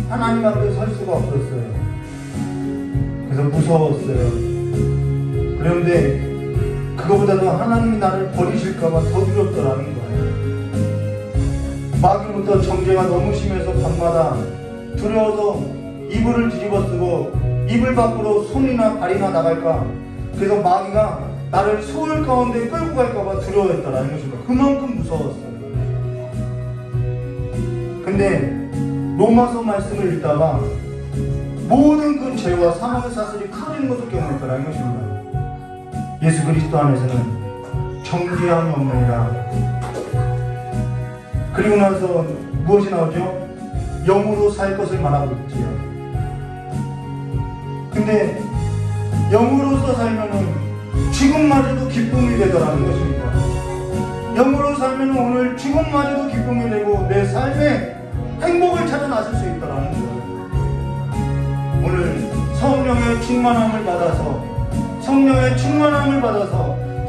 하나님 앞에 설 수가 없었어요. 그래서 무서웠어요. 그런데 그거보다도 하나님이 나를 버리실까봐 더 두렵더라는 거예요. 마귀부터 정죄가 너무 심해서 밤마다 두려워서 이불을 뒤집어 쓰고 이불 밖으로 손이나 발이나 나갈까, 그래서 마귀가 나를 소울 가운데 끌고 갈까봐 두려워했더라는 것입니다. 그만큼 무서웠어요. 근데 로마서 말씀을 읽다가 모든 그 죄와 사망의 사슬이 풀어지는 것을 경험했더라는 것입니다. 예수 그리스도 안에서는 정죄함이 없느니라. 그리고 나서 무엇이 나오죠? 영으로 살 것을 말하고 있지요. 근데 영으로서 살면은 죽음마저도 기쁨이 되더라는 것입니다. 영으로 살면 오늘 죽음마저도 기쁨이 되고 내 삶에 행복을 찾아 나설 수 있다라는 거예요. 오늘 성령의 충만함을 받아서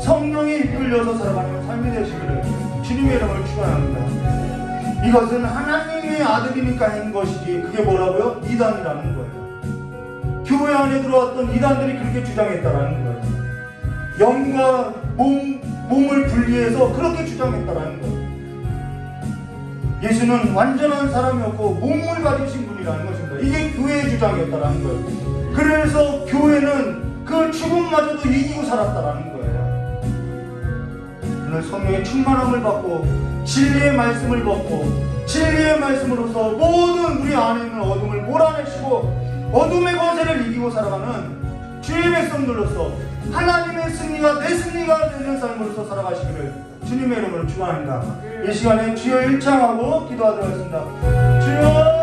성령이 이끌려서 살아가는 삶이 되시기를 주님의 이름을 축원합니다. 이것은 하나님의 아들이니까 한 것이지 그게 뭐라고요? 이단이라는 거예요. 교회 안에 들어왔던 이단들이 그렇게 주장했다라는 거예요. 영과 몸을 분리해서 그렇게 주장했다라는 거예요. 예수는 완전한 사람이었고 몸을 가지신 분이라는 것입니다. 이게 교회의 주장이었다라는 거예요. 그래서 교회는 그 죽음마저도 이기고 살았다라는 거예요. 오늘 성령의 충만함을 받고 진리의 말씀을 받고 진리의 말씀으로서 모든 우리 안에 있는 어둠을 몰아내시고 어둠의 권세를 이기고 살아가는 주의 백성들로서 하나님의 승리가 내 승리가 되는 삶으로서 살아가시기를 주님의 이름으로 축원합니다. 이 시간에 주여 일창하고 기도하도록 하겠습니다. 주여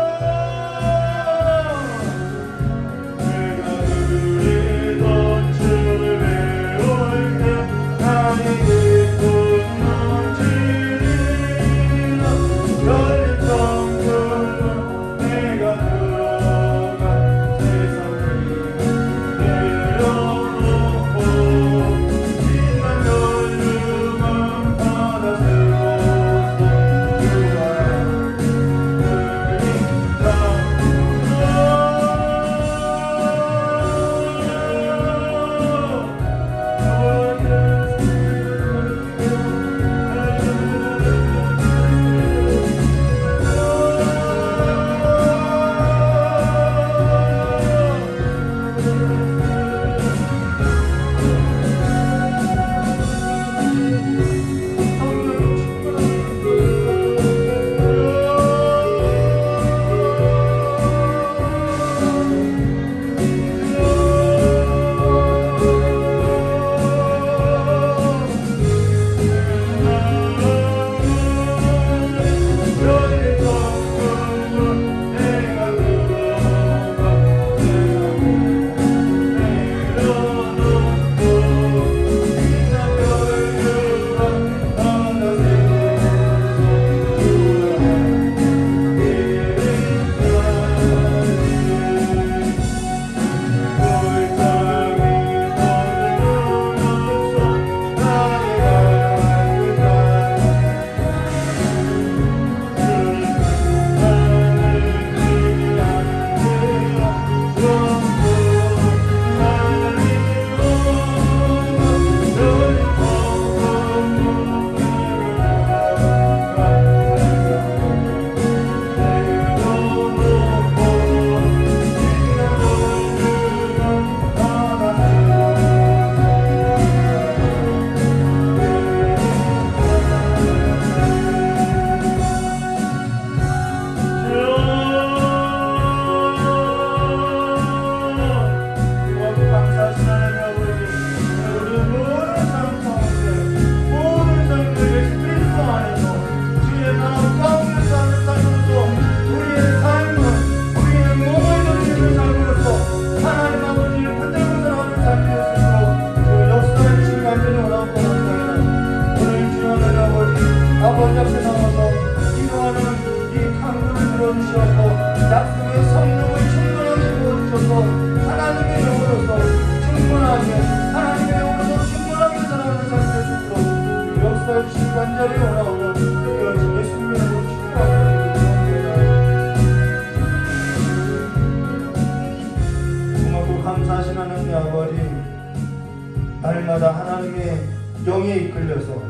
날마다 하나님의 영에 이끌려서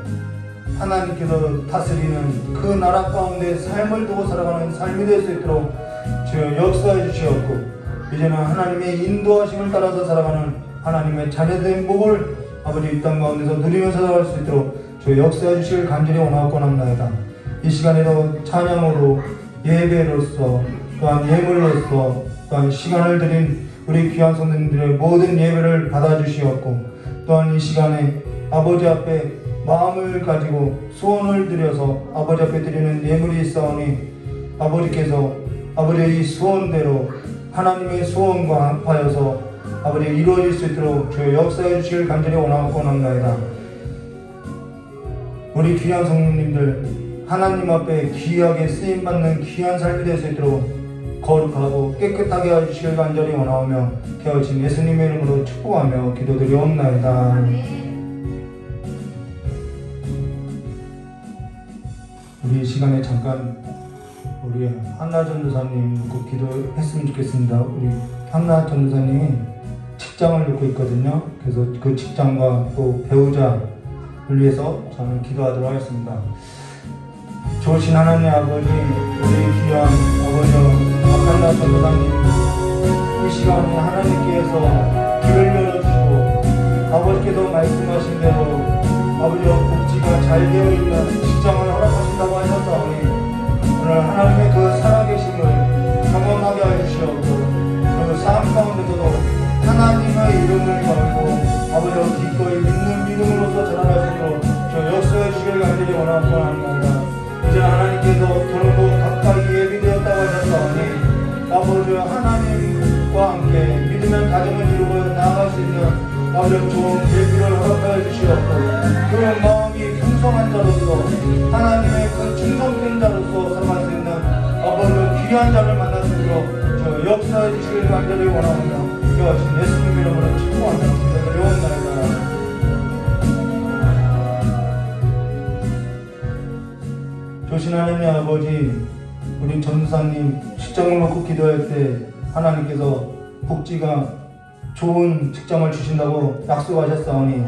하나님께서 다스리는 그 나라 가운데 삶을 두고 살아가는 삶이 될 수 있도록 주여 역사해 주시옵고 이제는 하나님의 인도하심을 따라서 살아가는 하나님의 자녀된 복을 아버지 이 땅 가운데서 누리면서 살아갈 수 있도록 주여 역사해 주시길 간절히 원하옵고합나이다. 이 시간에도 찬양으로 예배로서 또한 예물로서 또한 시간을 드린 우리 귀한 성도님들의 모든 예배를 받아주시었고 또한 이 시간에 아버지 앞에 마음을 가지고 소원을 드려서 아버지 앞에 드리는 예물이 있사오니 아버지께서 아버지의 이 소원대로 하나님의 소원과 합하여서 아버지 이루어질 수 있도록 주여 역사해 주시길 간절히 원하옵나이다. 우리 귀한 성도님들 하나님 앞에 귀하게 쓰임받는 귀한 삶이 될 수 있도록 거룩하고 깨끗하게 해주시길 간절히 원하오며 깨어진 예수님의 이름으로 축복하며 기도드리옵나이다. 우리 이 시간에 잠깐 우리 한나 전도사님 놓고 기도했으면 좋겠습니다. 우리 한나 전도사님이 직장을 놓고 있거든요. 그래서 그 직장과 또 배우자를 위해서 저는 기도하도록 하겠습니다. 좋으신 하나님 아버지, 우리 귀한 아버지 박한나 전도사님 이 시간에 하나님께서 길을 열어주시고 아버지께서 말씀하신 대로 아버지와 복지가 잘 되어 있는 직장을 허락하신다고 하셨사오니 오늘 하나님의 그 살아계심을 경험하게 해주시옵고 그 삶 가운데서도 하나님의 이름을 걸고 아버지와 기꺼이 믿는 믿음으로서 자라나시도록 저 역사해 주시길 간절히 원합니다. 이제 하나님께서 더욱더 가까이 예비되었다고 하셨사오니 아버지와 하나님과 함께 믿으면 가정을 이루고 나아갈 수 있는 아버지 좋은 예비를 허락하여 주시옵고 그 마음이 풍성한 자로서 하나님의 그 충성된 자로서 살아갈 수 있는 아버지 귀한 자를 만날 수 있도록 저 역사해 주시길 간절히 원합니다. 귀하신 예수님 이름으로 축복하며 기도드리옵나이다. 조신 하나님 아버지, 우리 전도사님 직장을 놓고 기도할 때 하나님께서 복지가 좋은 직장을 주신다고 약속하셨사오니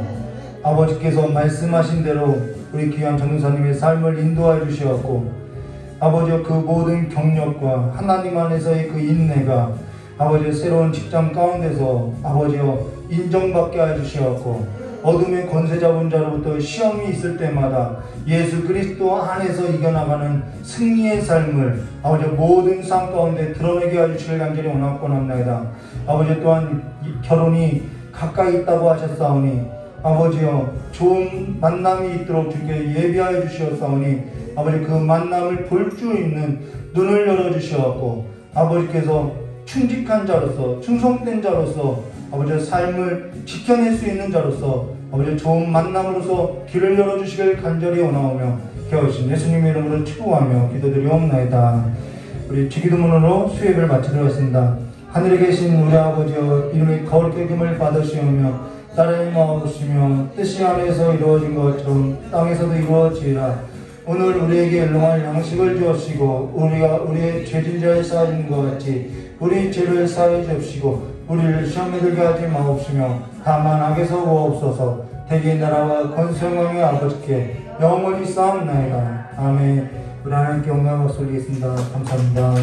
아버지께서 말씀하신 대로 우리 귀한 전도사님의 삶을 인도하여 주시었고 아버지의 그 모든 경력과 하나님 안에서의 그 인내가 아버지의 새로운 직장 가운데서 아버지여 인정받게 하여 주시었고 어둠의 권세 잡은 자로부터 시험이 있을 때마다 예수 그리스도 안에서 이겨나가는 승리의 삶을 아버지 모든 삶 가운데 드러내게 해주시길 간절히 원하옵나이다. 아버지 또한 결혼이 가까이 있다고 하셨사오니 아버지여 좋은 만남이 있도록 주께 예비하여 주시었사오니 아버지 그 만남을 볼 수 있는 눈을 열어주시었고 아버지께서 충직한 자로서 충성된 자로서 아버지의 삶을 지켜낼 수 있는 자로서 아버지의 좋은 만남으로서 길을 열어주시길 간절히 원하오며 깨어신 예수님의 이름으로 축복하며 기도드리옵나이다. 우리 주기도문으로 수요예배를 마치도록 하겠습니다. 하늘에 계신 우리 아버지여 이름이 거룩히 여김을 받으시오며 나라의 마옵시며 뜻이 하늘에서 이루어진 것처럼 땅에서도 이루어지리라. 오늘 우리에게 일용할 양식을 주옵시고 우리가 우리의 죄진 자를 사하는 것 같이 우리 죄를 사하여 주옵시고 우리를 시험에 들게 하지 마옵시며 다만 악에서 구하옵소서. 대개 나라와 권세영광의 아버지께 영원히 싸움나이다. 아멘. 우리 하나님께 영광을 올리겠습니다. 감사합니다.